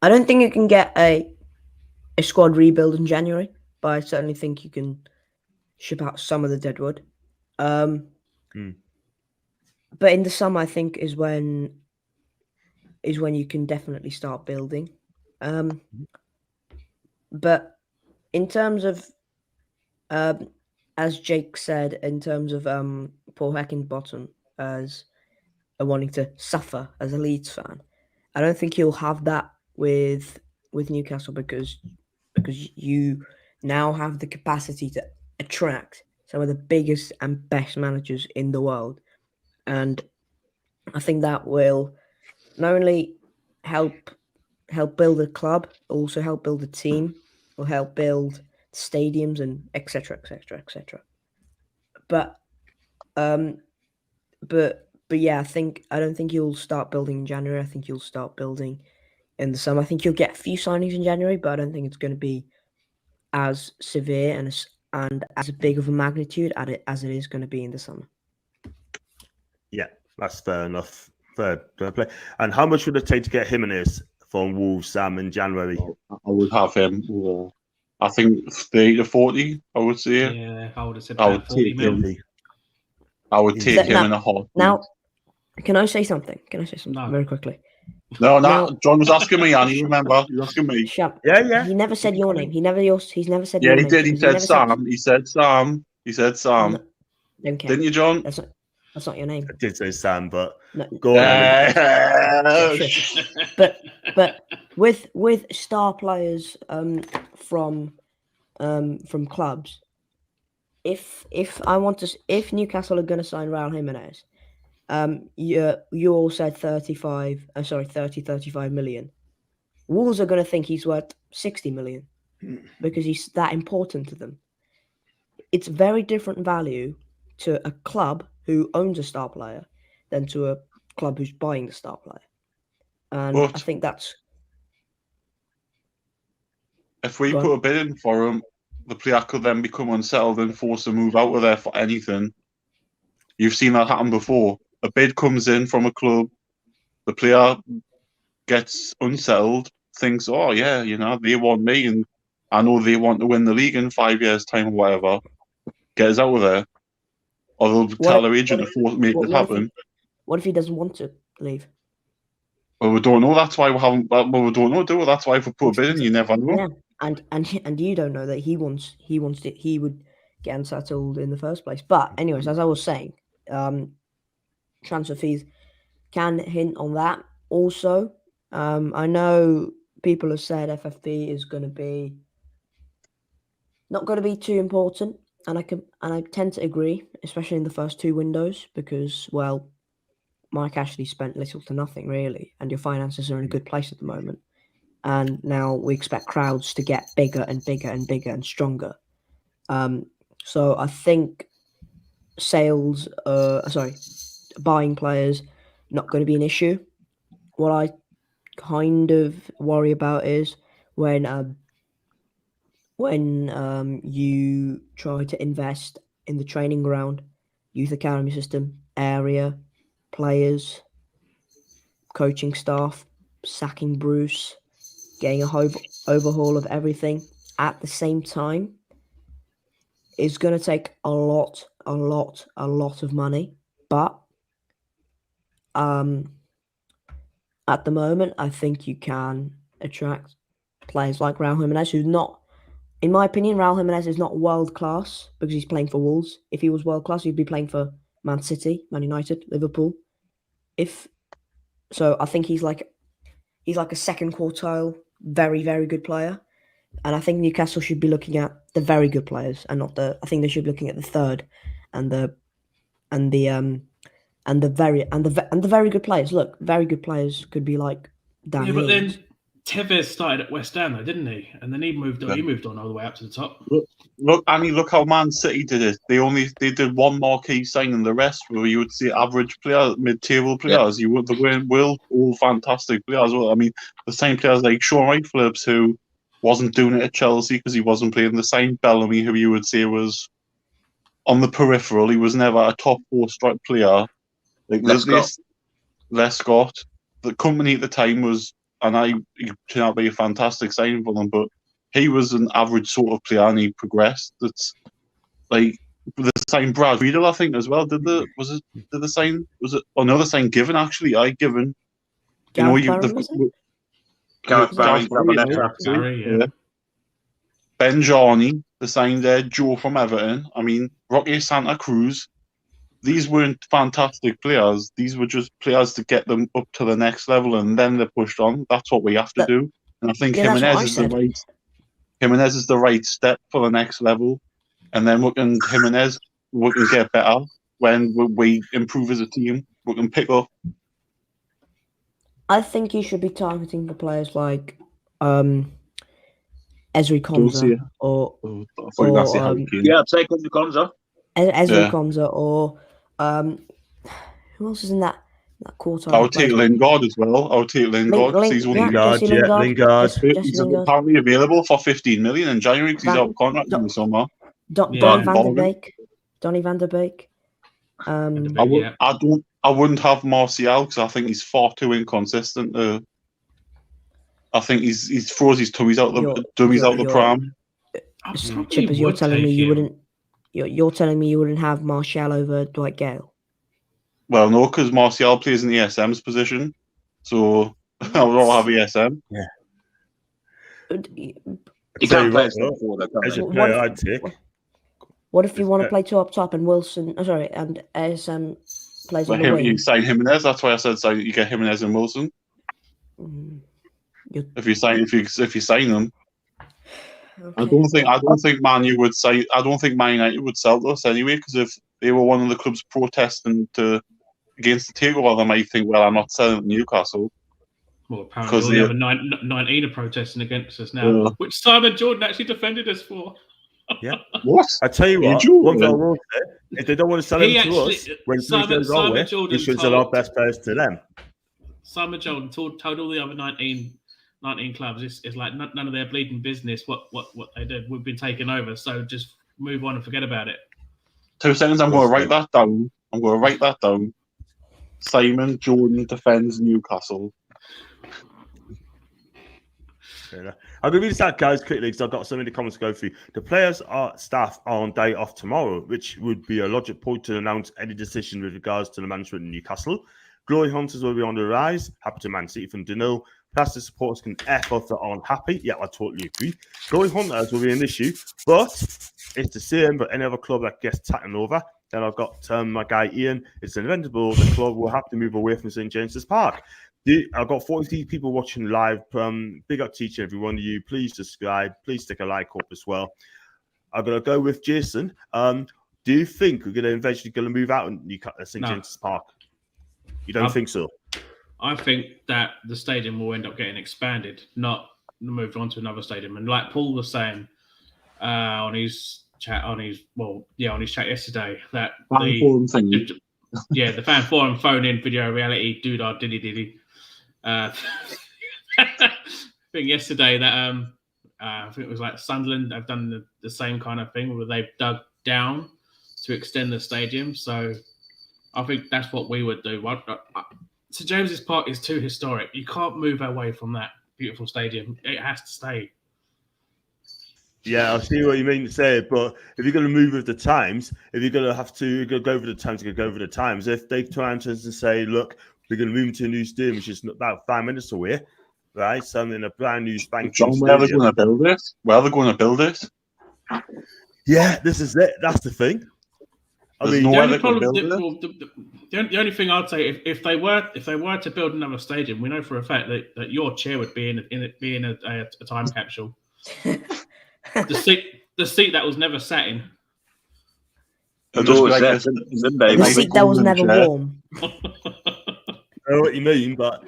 don't think you can get a squad rebuild in January, but I certainly think you can ship out some of the deadwood. But in the summer, I think is when you can definitely start building. But in terms of, as Jake said, in terms of Paul Heckenbottom as wanting to suffer as a Leeds fan, I don't think he'll have that with Newcastle because you now have the capacity to attract some of the biggest and best managers in the world, and I think that will not only help build a club, also help build a team, will help build stadiums and etc. But yeah, I don't think you'll start building in January. I think you'll start building in the summer. I think you'll get a few signings in January, but I don't think it's going to be as severe and as big of a magnitude as it is going to be in the summer. Yeah, that's fair enough. Fair play. And how much would it take to get Jimenez from Wolves, Sam, in January? I would have him. I think 30 to 40, I would say. Yeah, I would have said I about would 40 take mil. him. I would take him in a hot. Now, can I say something? No. Very quickly? No, Now- John was asking me, Annie. Remember, he was asking me. Shut. Yeah. He never said your name. He's never said Yeah, your he name. did. He said Sam. He said Sam. No, don't care. Didn't you, John? That's not your name. I did say Sam, but No. go on. Yeah, sure. But with star players from clubs, if Newcastle are going to sign Raul Jimenez, you all said 35 million. Wolves are going to think he's worth 60 million because he's that important to them. It's very different value to a club who owns a star player than to a club who's buying the star player. And I think that's... If we put a bid in for him, the player could then become unsettled and forced to move out of there for anything. You've seen that happen before. A bid comes in from a club, the player gets unsettled, thinks, oh yeah, they want me and I know they want to win the league in 5 years' time or whatever. Get us out of there. Or they'll tell their agent to make it happen. What if he doesn't want to leave? Well, we don't know. That's why we haven't. Well, we don't know, do we? That's why if we put a bid in, you never know. Yeah, and you don't know that he would get unsettled in the first place. But anyways, as I was saying, transfer fees can hint on that. Also, I know people have said FFP is not going to be too important, and I tend to agree, especially in the first two windows, because Mike Ashley spent little to nothing really, and your finances are in a good place at the moment. And now we expect crowds to get bigger and bigger and bigger and stronger. So I think buying players not going to be an issue. What I kind of worry about is when you try to invest in the training ground, youth academy system, area, players, coaching staff, sacking Bruce, getting a overhaul of everything at the same time is going to take a lot of money. But at the moment, I think you can attract players like Raul Jimenez, who's not, in my opinion, Raul Jimenez is not world class because he's playing for Wolves. If he was world class, he'd be playing for Man City, Man United, Liverpool. So I think he's like a second quartile, very, very good player. And I think Newcastle should be looking at the very good players and not I think they should be looking at the third and the very good players. Look, very good players could be like Dan Yeah, but Ings. then Tevez started at West Ham, though, didn't he? And then he moved on. Yeah. He moved on all the way up to the top. Look, Annie, look how Man City did it. They did one marquee signing, the rest where you would see average players, mid-table players. They weren't all fantastic players. I mean, the same players like Sean Wright-Phillips, who wasn't doing it at Chelsea because he wasn't playing the same. Bellamy, who you would say was on the peripheral. He was never a top 4 strike player. Like Lescott. The company at the time was, and he turned out to be a fantastic signing for them, but he was an average sort of player and he progressed. It's like the sign Brad Riedel, I think, as well. Did the sign Given actually? Given. Gareth Barry, Gareth Barry, yeah. Ben Jarney, the sign there, Joe from Everton. I mean, Rocky Santa Cruz. These weren't fantastic players. These were just players to get them up to the next level, and then they're pushed on. That's what we have to do. And I think Jimenez is the right step for the next level. And then we can get better when we improve as a team. We can pick up. I think you should be targeting the players like Ezri Konza or take Ezri Konza. Ezri Konza or who else is in that quarter? I would take Lingard as well. I would take Lingard. Lingard. He's apparently available for 15 million in January because he's out of contract in the summer. Donny van der Beek. I wouldn't have Martial because I think he's far too inconsistent. I think he's throws his dummies out the pram. Chippers, you're telling me you wouldn't have Martial over Dwight Gale? Well, no, because Martial plays in the SM's position, so I would rather have ESM. Yeah. You can't play as a player, I'd take. What if you want to play 2 up top and Wilson? And ASM plays on the wing? You sign Jimenez. That's why I said you get Jimenez and Wilson. If you sign them, okay. I don't think Man United would sell us anyway. Because if they were one of the clubs protesting against the takeover, they might think, well, I'm not selling to Newcastle. Well, apparently the other 19 are protesting against us now, which Simon Jordan actually defended us for. Yeah. What? I tell you what, one thing I will say, if they don't want to sell him to us, when Simon Jordan he should sell our best players to them. Simon Jordan told all the other 19 clubs, it's like none of their bleeding business what they did. We've been taken over, so just move on and forget about it. 2 seconds, I'm going to write that down. Simon Jordan defends Newcastle. I'm going to read this out, guys, quickly because I've got so many comments to go through. The players' staff are on day off tomorrow, which would be a logical point to announce any decision with regards to the management in Newcastle. Glory Hunters will be on the rise. Happy to Man City from Danilo. Plus, the supporters can F off that aren't happy. Yeah, I totally agree. Glory Hunters will be an issue, but it's the same for any other club that gets taken over. Then I've got my guy Ian. It's inevitable the club will have to move away from St. James's Park. I've got 43 people watching live. Big up to each and every one of you. Please subscribe. Please stick a like up as well. I'm going to go with Jason. Do you think we're going to eventually move out in St. James's Park? You don't think so? I think that the stadium will end up getting expanded, not moved on to another stadium. And like Paul was saying on his chat yesterday, that the fan forum phone in video reality doodah diddy. I think yesterday that I think it was like Sunderland have done the same kind of thing where they've dug down to extend the stadium. So I think that's what we would do. St James's Park is too historic. You can't move away from that beautiful stadium. It has to stay. Yeah, I see what you mean to say, but if you're going to move with the times, if you're going to have to go over the times, go over the times. If they try and say, look, we're going to move into a new stadium, which is about 5 minutes away, right? Something a brand new spanking John, stadium. where are they going to build it? Where are they going to build it? Yeah, this is it. That's the thing. I mean, no the way only they can problem, build it. the only thing I'd say, if they were to build another stadium, we know for a fact that your chair would be in a time capsule. The seat that was never sat in. The seat that was never warm. I know what you mean, but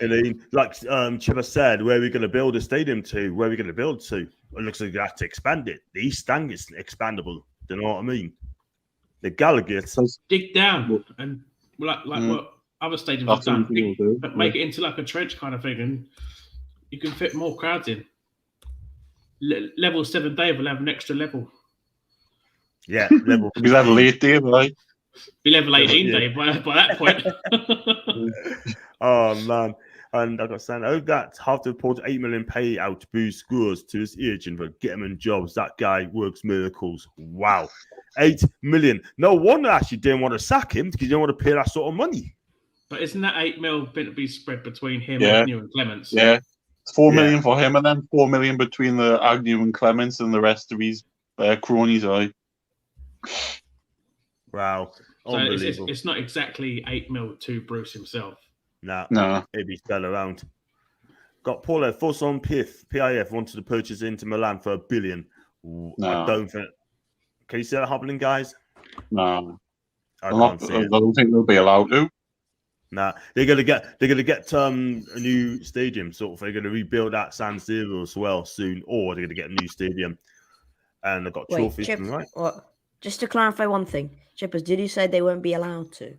I mean, like Chipper said, where are we going to build a stadium to? Where are we going to build to? It looks like you have to expand it. The East Stand is expandable. Do you know what I mean? The Gallagher dig down and like what other stadiums have done, but make it into like a trench kind of thing, and you can fit more crowds in. Level 7 Dave will have an extra level. Yeah, level. Be level 8 Dave, right? Be level 18 Dave by that point. Oh man. And like I said, I hope that have to report 8 million payout to boost scores to his agent for get him in jobs. That guy works miracles. Wow. 8 million. No wonder actually didn't want to sack him because he didn't want to pay that sort of money. But isn't that 8 mil going to be spread between him, Agnew, and Clements? Yeah. It's 4 million for him and then 4 million between the Agnew and Clements and the rest of his cronies, right? Wow. So it's not exactly 8 mil to Bruce himself. No. It'd be still around. Got Paulo Fuss on PIF wanted to purchase Inter Milan for $1 billion. I don't think. Can you see that happening, guys? No. I don't think they'll be allowed to. Nah, they're gonna get a new stadium. Sort of, they're gonna rebuild that San Siro as well soon, or they're gonna get a new stadium. And they've got trophies, Chip, right? What? Just to clarify one thing, Chippers, did you say they won't be allowed to?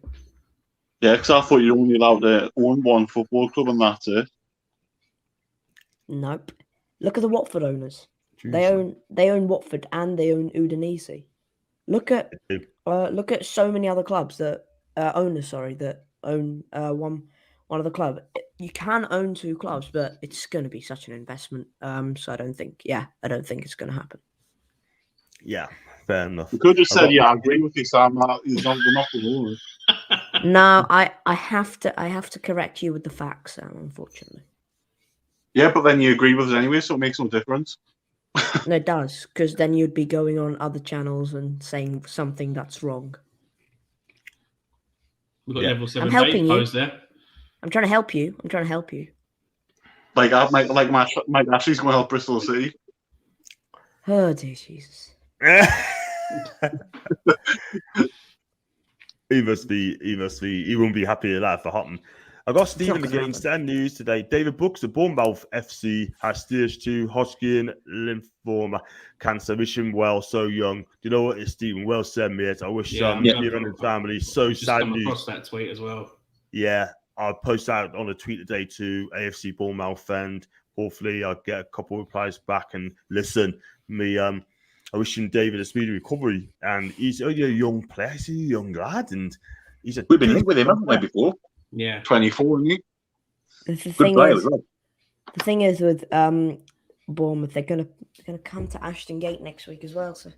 Yeah, because I thought you're only allowed to own one football club and that's it. Nope. Look at the Watford owners. Jeez. They own Watford and they own Udinese. Look at so many other clubs that owners that own one of the club. You can own 2 clubs, but it's going to be such an investment. So I don't think it's going to happen. Yeah, fair enough. You could have said, I agree with you, Sam. He's not the owner. No, I have to correct you with the facts, Sam, unfortunately. Yeah, but then you agree with us anyway, so it makes no difference. No, it does, because then you'd be going on other channels and saying something that's wrong. We've got level 7 I'm helping you. There. I'm trying to help you. Like Mike Ashley's going to help Bristol City. Oh, dear Jesus. He won't be happy with that for Houghton. I got Stephen against that news today. David Brooks of Bournemouth FC has stage 2 Hodgkin lymphoma cancer. Wish him well, so young. Do you know what, it's Stephen? Well said, mate. I wish you and his family so sad news. Across that tweet as well. Yeah, I'll post that on a tweet today to AFC Bournemouth, and hopefully I'll get a couple of replies back. And listen, I wish him David a speedy recovery. And he's a young player, he's a young lad, and we've been linked with him, haven't we, before? Yeah, 24, isn't he? The thing is with Bournemouth, they're gonna come to Ashton Gate next week as well. So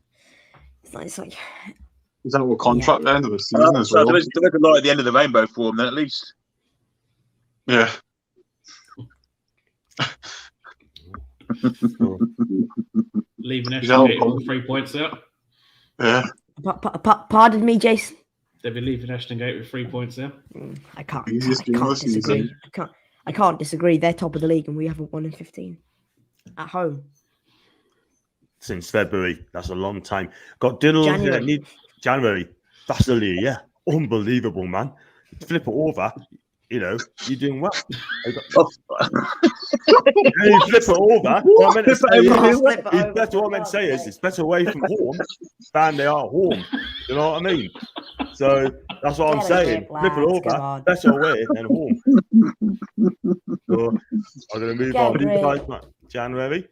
it's like is that a contract at the end of the season as well? There is a light at the end of the rainbow for them, then at least. Yeah. Leaving Ashton Gate with 3 points out. Yeah. Pardon me, Jason. They'll be leaving Ashton Gate with 3 points there. I can't disagree. I can't disagree. They're top of the league and we haven't won in 15 at home. Since February. That's a long time. Got Diddle January. That's the league, yeah. Unbelievable, man. Flip it over. You're doing well. You flip it over. What I meant to say is it's better away from home than they are at home. You know what I mean? So that's what I'm saying. Flip it over, better away than home. So I'm going to move on. January.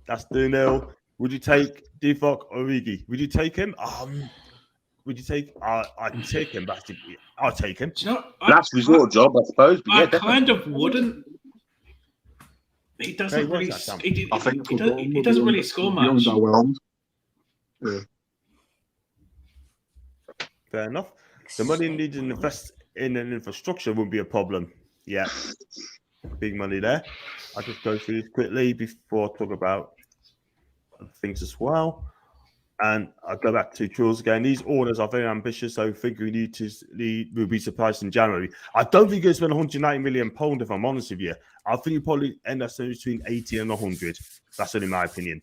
That's 2-0. Would you take Divock Origi? Would you take him? would you take? I'd take him. I'll take him. Do you know, Last resort job, I suppose. But yeah, I definitely. kind of wouldn't. He doesn't really. I think He doesn't really score much. Yeah. Fair enough. The money needed to invest in an infrastructure wouldn't be a problem. Yeah, big money there. I'll just go through this quickly before I talk about other things as well. And I'll go back to Jules again. These orders are very ambitious, so I think we'll be surprised in January. I don't think it's been 190 million pound, if I'm honest with you. I think you probably end up somewhere between 80 and 100. That's only my opinion.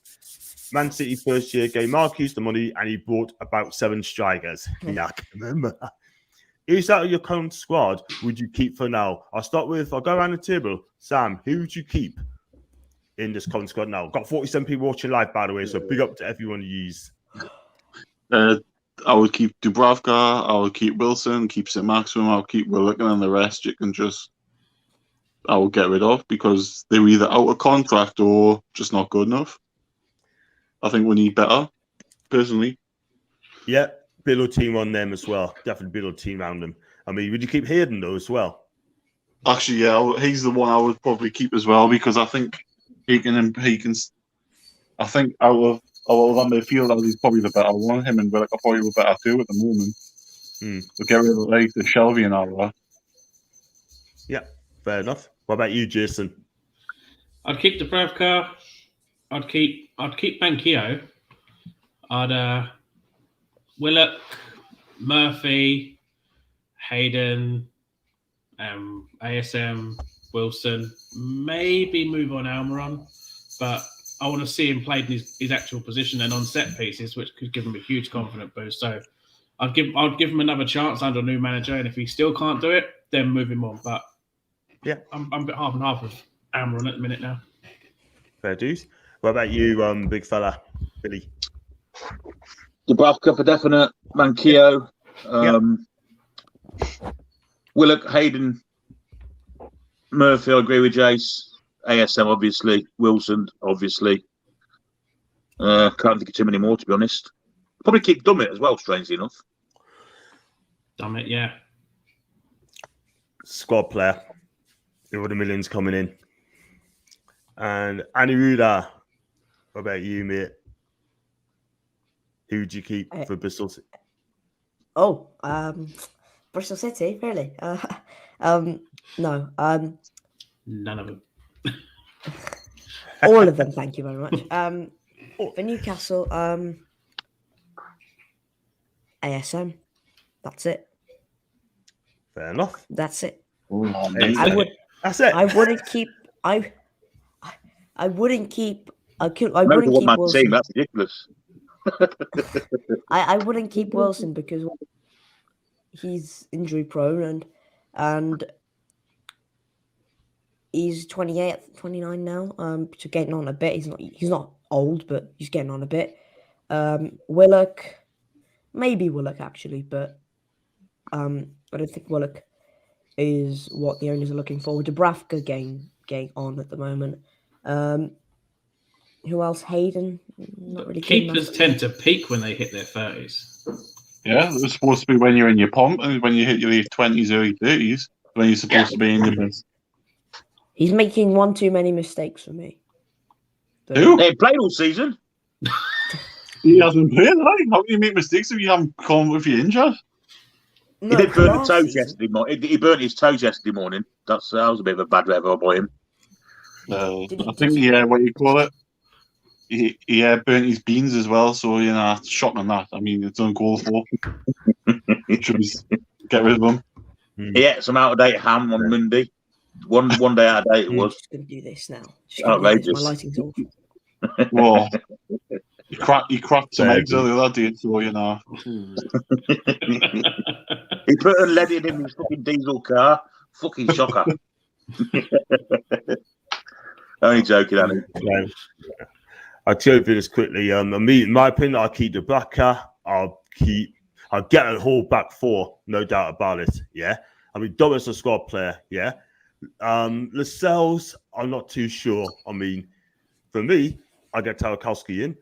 Man City first year gave Marquis the money and he bought about 7 strikers. Yeah, I can remember. Who's out of your current squad would you keep for now? I'll go around the table. Sam, who would you keep in this current squad now? Got 47 people watching live, by the way, so big up to everyone you use. I would keep Dubravka, I would keep Wilson, keep St. Maximum, I'll keep Willock, and then the rest you can I will get rid of because they're either out of contract or just not good enough. I think we need better, personally. Yeah, build a team on them as well. Definitely build a team around them. I mean, would you keep Hayden though as well? Actually, yeah, he's the one I would probably keep as well because I think he can. I think out of that midfield, he's probably the better one. Him and Willock are probably the better two at the moment. So get rid of the Shelby and all that. Yeah, fair enough. What about you, Jason? I'd keep Dubravka. I'd keep Manquillo. I'd Willock, Murphy, Hayden, ASM, Wilson. Maybe move on Almiron, but I want to see him played in his actual position and on set pieces, which could give him a huge confidence boost. So I'd give him another chance under a new manager, and if he still can't do it, then move him on. But yeah, I'm a bit half and half with Almiron at the minute now. Fair dues. What about you, big fella, Billy? Dubravka for definite. Manquillo, Willock, Hayden, Murphy. I agree with Jace. ASM, obviously. Wilson, obviously. Can't think of too many more, to be honest. Probably keep Dummett as well, strangely enough. Dummett, yeah. Squad player. There were the millions coming in. And Annie Ruda, what about you, mate? Who would you keep for Bristol City? Oh, Bristol City, really? No. None of them. All of them, thank you very much. For Newcastle, ASM. That's it. Fair enough. That's it. That's it. I wouldn't keep. I wouldn't keep. I wouldn't keep Wilson. Team, that's ridiculous. I wouldn't keep Wilson because he's injury prone and he's 28, 29 now. So getting on a bit. He's not old, but he's getting on a bit. Willock, maybe Willock actually, but I don't think Willock is what the owners are looking for. Dubravka getting on at the moment. Who else? Hayden. Not really. Keepers tend to peak when they hit their 30s. Yeah, it's supposed to be when you're in your pomp, and when you hit your late 20s, early 30s, when you're supposed to be in your best. He's making one too many mistakes for me. Who? They played all season. He hasn't played, right? How can you make mistakes if you haven't come if you're injured? No, he did burn his toes yesterday morning. He burnt his toes yesterday morning. That was a bit of a bad rev by him. I think what you call it. He burnt his beans as well, so it's shocking that. I mean, it's uncalled for. Should we get rid of them? He ate some out of date ham on Monday. One day out of date it was. I'm just gonna do this now. Outrageous. My lighting's off. Well, he cracked some eggs the other day, so He put a lead in his fucking diesel car. Fucking shocker. Only joking, Annie. Yeah. I'll tell you this quickly. In my opinion, I'll keep the backer. I'll get a whole back four, no doubt about it. Yeah. I mean, Dummett's a squad player. Yeah. Lascelles, I'm not too sure. I mean, for me, I get Tarkowski in.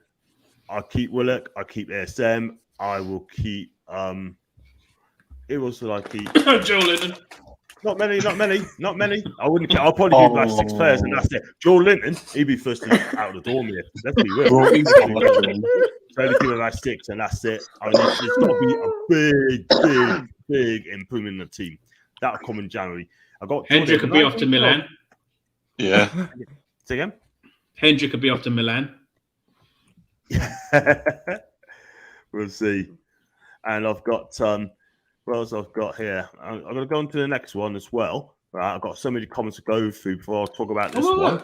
I'll keep Willock. I'll keep ASM. I will keep It was like Joe Lennon. Not many. I wouldn't care. I'll probably give like 6 players, and that's it. Joe Linton, he'd be first out of the door, mate. Let's be real. Bro, he's So only give him like 6, and that's it. I mean, there's got to be a big improvement in the team. That'll come in January. I got Hendrick could be off to Milan. Yeah. Say again. Hendrick could be off to Milan. We'll see. And I've got what else I've got here? I'm going to go on to the next one as well. Right, I've got so many comments to go through before I talk about this one.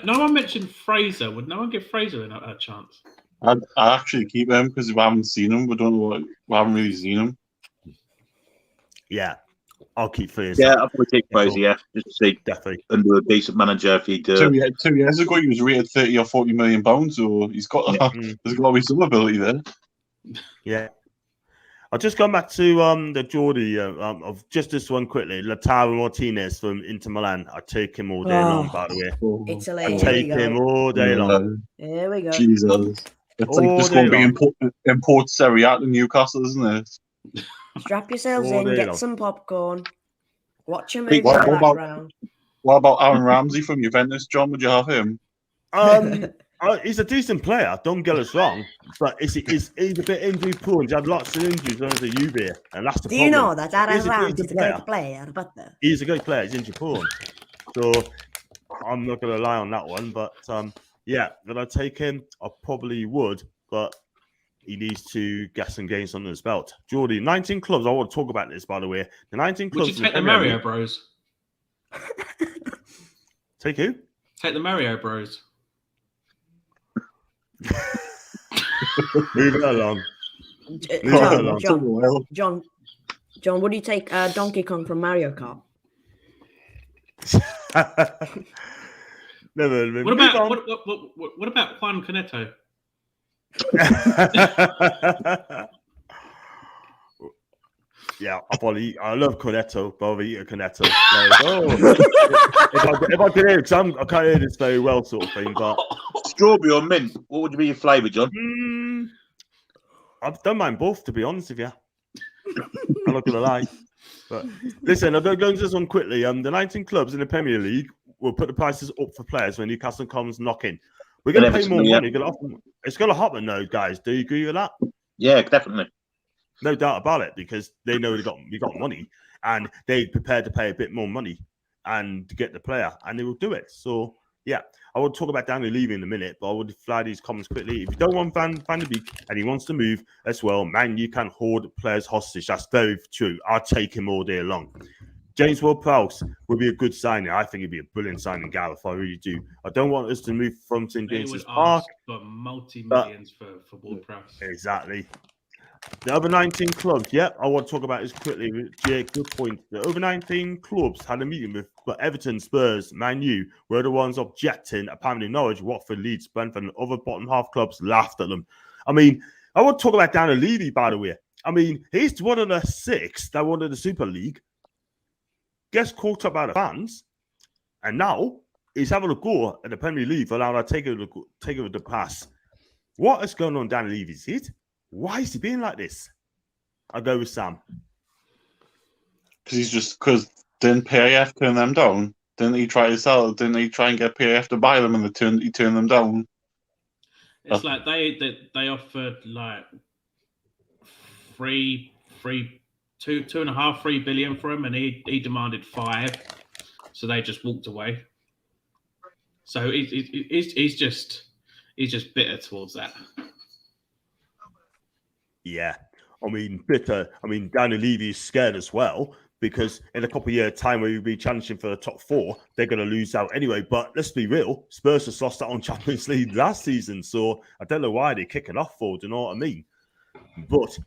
No one mentioned Fraser. Would no one give Fraser a chance? I actually keep him because we haven't seen him. We haven't really seen him. Yeah, I'll keep Fraser. Yeah, I'll probably take Fraser. Yeah, just to see definitely under a decent manager if he'd. 2 years ago, he was rated 30 or 40 million pounds, so he's got there's got to be some ability there. Yeah. I'll just go back to the Geordie of just this one quickly. Lautaro Martinez from Inter Milan. I take him all day long, by the way. Italy. I take him all day long. Here we go. Jesus. It's like just going to be import Serie A to Newcastle, isn't it? Strap yourselves in, get some popcorn. Watch him move in What the about- background. What about Aaron Ramsey from Juventus, John? Would you have him? He's a decent player, don't get us wrong, but he's a bit injury prone. He's had lots of injuries under the UV, and that's the problem. Do you know that Aaron Ramsey is a player. great player? But He's a great player. He's injury prone, so I'm not going to lie on that one. But yeah, would I take him? I probably would, but he needs to get some games under his belt. Geordie, 19 clubs. I want to talk about this, by the way. The 19 clubs. Would you take the Mario Bros? Take who? Take the Mario Bros. Move it along. John, would you take Donkey Kong from Mario Kart? Never. What about Juan Cornetto? Yeah, I love Cornetto, but I'll eat a Cornetto. If I can hear it, because I can't hear this very well, sort of thing. But strawberry or mint, what would be your flavour, John? I don't mind both, to be honest with you. I'm not gonna lie. But listen, I'm going to go into this one quickly. The 19 clubs in the Premier League will put the prices up for players when Newcastle comes knocking. We're going to pay more money. It's going to happen, though, guys. Do you agree with that? Yeah, definitely. No doubt about it, because they know we got money, and they're prepared to pay a bit more money and to get the player, and they will do it. So yeah, I will talk about Daniel Levy in a minute, but I would fly these comments quickly. If you don't want Van de Beek and he wants to move as well, man, you can hoard players hostage. That's very true. I'll take him all day long. James Ward-Prowse would be a good signing. I think it'd be a brilliant signing, Gareth. I really do. I don't want us to move from St. James's Park. For multi-millions for Ward-Prowse. Exactly. The other 19 clubs, I want to talk about this quickly. Jake, good point. The over 19 clubs had a meeting with Everton, Spurs, Man U, were the ones objecting. Apparently, Norwich, Watford, Leeds, Brentford, and other bottom half clubs laughed at them. I mean, I want to talk about Daniel Levy, by the way. I mean, he's one of the 6 that wanted the Super League, gets caught up by the fans, and now he's having a go at the Premier League for allowing Takeover to pass. What is going on, Daniel Levy's head? Why is he being like this? I'll go with Sam. Because didn't PAF turn them down? Didn't he try to sell? Didn't he try and get PAF to buy them, and he turned them down? It's like they offered like 3 billion for him, and he demanded 5, so they just walked away. So he's just bitter towards that. Yeah, I mean, bitter. I mean, Daniel Levy is scared as well, because in a couple of years' time, where you'll be challenging for the top 4, they're going to lose out anyway. But let's be real, Spurs just lost out on Champions League last season, so I don't know why they're kicking off for. Do you know what I mean? But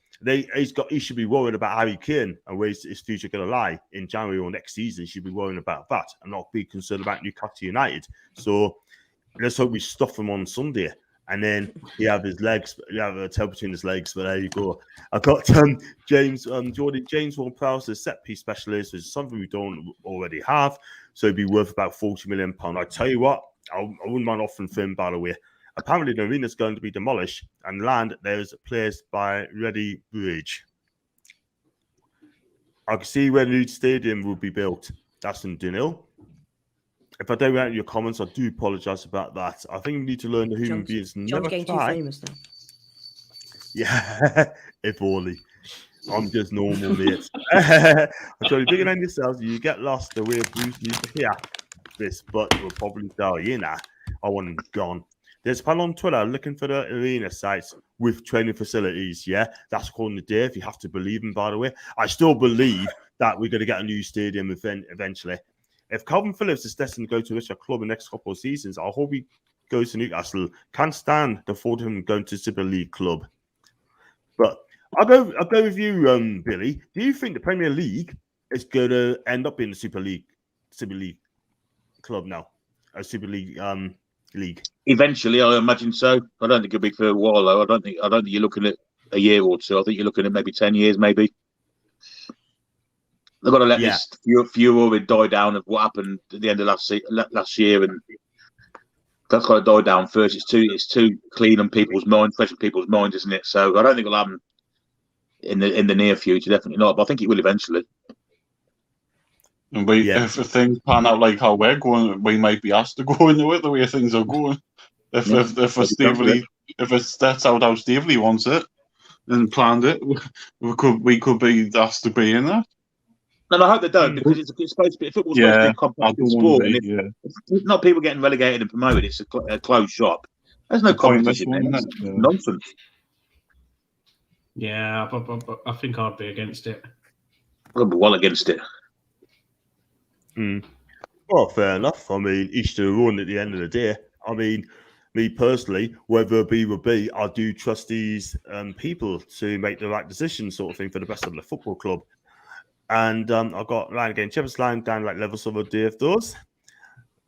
he should be worried about Harry Kane and where his future going to lie in January or next season. He should be worrying about that and not be concerned about Newcastle United. So let's hope we stuff him on Sunday. And then he have his legs, you have a tail between his legs, but there you go. I've got James Ward-Prowse, a set piece specialist, which is something we don't already have. So it'd be worth about £40 million. I tell you what, I wouldn't mind offering for him, by the way. Apparently, the arena is going to be demolished and land there's a place by Ready Bridge. I can see where the new stadium will be built. That's in Dunhill. If I don't react your comments, I do apologise about that. I think we need to learn the human beings John's never getting try. too famous now. Yeah, if only. I'm just normal, mate. I'm sorry, bigger than yourselves. You get lost the way Bruce needs to hear this, but we'll probably tell you now. I want him gone. There's a panel on Twitter looking for the arena sites with training facilities. Yeah, that's according to Dave. You have to believe him, by the way. I still believe that we're going to get a new stadium eventually. If Calvin Phillips is destined to go to a club in the next couple of seasons, I hope he goes to Newcastle. Can't stand the thought of him going to Super League club. But I'll go with you, Billy. Do you think the Premier League is going to end up in the Super League club now? A Super League league. Eventually, I imagine so. I don't think it'll be for a while though. I don't think you're looking at a year or two. I think you're looking at maybe 10 years, maybe. They've got to let this furor die down of what happened at the end of last year, and that's got to die down first. It's too clean on people's minds, fresh on people's minds, isn't it? So I don't think it'll happen in the near future. Definitely not. But I think it will eventually. And if things pan out like how we're going, we might be asked to go into it the way things are going. If it starts out how Stavely wants it and planned it, we could be asked to be in that. And I hope they don't, because it's supposed to be football's supposed to be a competitive sport. And if not people getting relegated and promoted, it's a closed shop. There's no competition. Nonsense. Yeah, I think I'd be against it. I'd be well against it. Well, fair enough. I mean, each to their own at the end of the day. I mean, me personally, whether it be will be, I do trust these people to make the right decision, sort of thing, for the best of the football club. And I've got Ryan again. Chipper's line down like levels of a Dave does.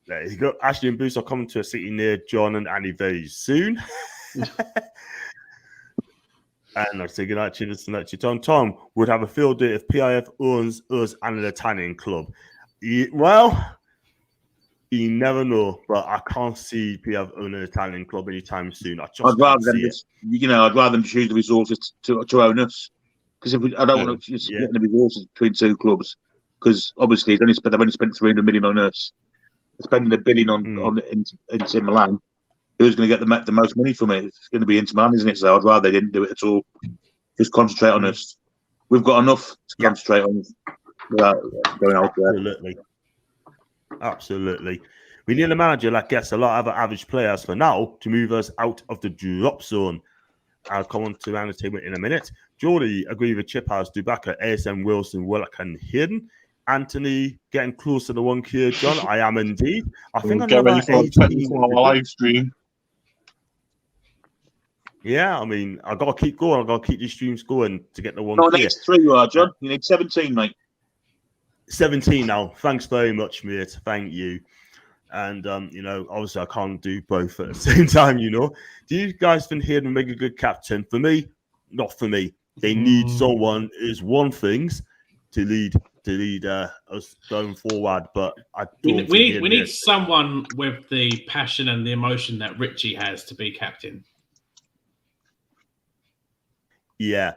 There you go. Ashley and Bruce are coming to a city near John and Annie very soon. And I'm saying good night, cheers tonight. Tom would have a field day if PIF owns us and an Italian club. Well, you never know, but I can't see PIF own an Italian club anytime soon. I'd rather them choose the resources to own us. Because I don't want to just get the resources between two clubs, because obviously they've only spent 300 million on us. They're spending $1 billion on Inter Milan. Who's going to get the most money from it? It's going to be Inter Milan, isn't it? So I'd rather they didn't do it at all. Just concentrate on us. We've got enough to concentrate on without going out there. Absolutely. We need a manager that gets a lot of other average players for now to move us out of the drop zone. I'll come on to round the table in a minute. Geordie agree with Chip House, Dubaka, ASM, Wilson, Willock, and Hayden. Anthony getting close to the 1K, John. I am indeed. I think I'm get ready for a 24-hour live stream. Yeah, I mean, I've got to keep going. I've got to keep these streams going to get the 1K. No, next 3 you are, John. You need 17, mate. 17 now. Thanks very much, mate. Thank you. And, obviously I can't do both at the same time, Do you guys think Hayden would make a good captain? For me, not for me. They need someone who's won things to lead us going forward, but I don't we need someone with the passion and the emotion that Richie has to be captain. Yeah.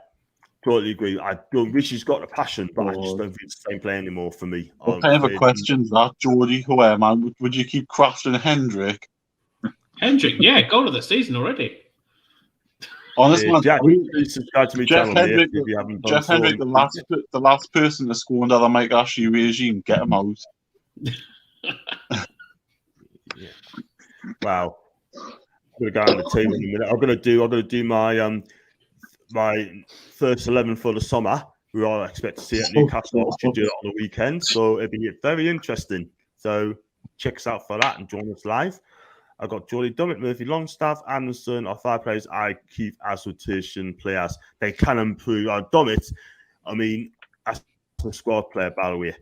Totally agree. Richie's got the passion, but I just don't think it's the same player anymore for me. What kind of a question is that, Geordie? Man, would you keep crafting Hendrick? Hendrick, yeah, goal of the season already. Honestly, Jack, subscribe to me Jeff channel Hendrick, if you haven't done Jeff Hendrick, the last person to score under the Mike Ashley regime. Get him out. Wow. I'm gonna go on the table in a minute. I'm gonna do my my first 11 for the summer. We all expect to see at Newcastle. Should do it on the weekend, so it'll be very interesting. So check us out for that and join us live. I've got Geordie Dummett, Murphy Longstaff, Anderson are 5 players I keep as rotation players. They can improve. Dummett, I mean, as a squad player, by the way.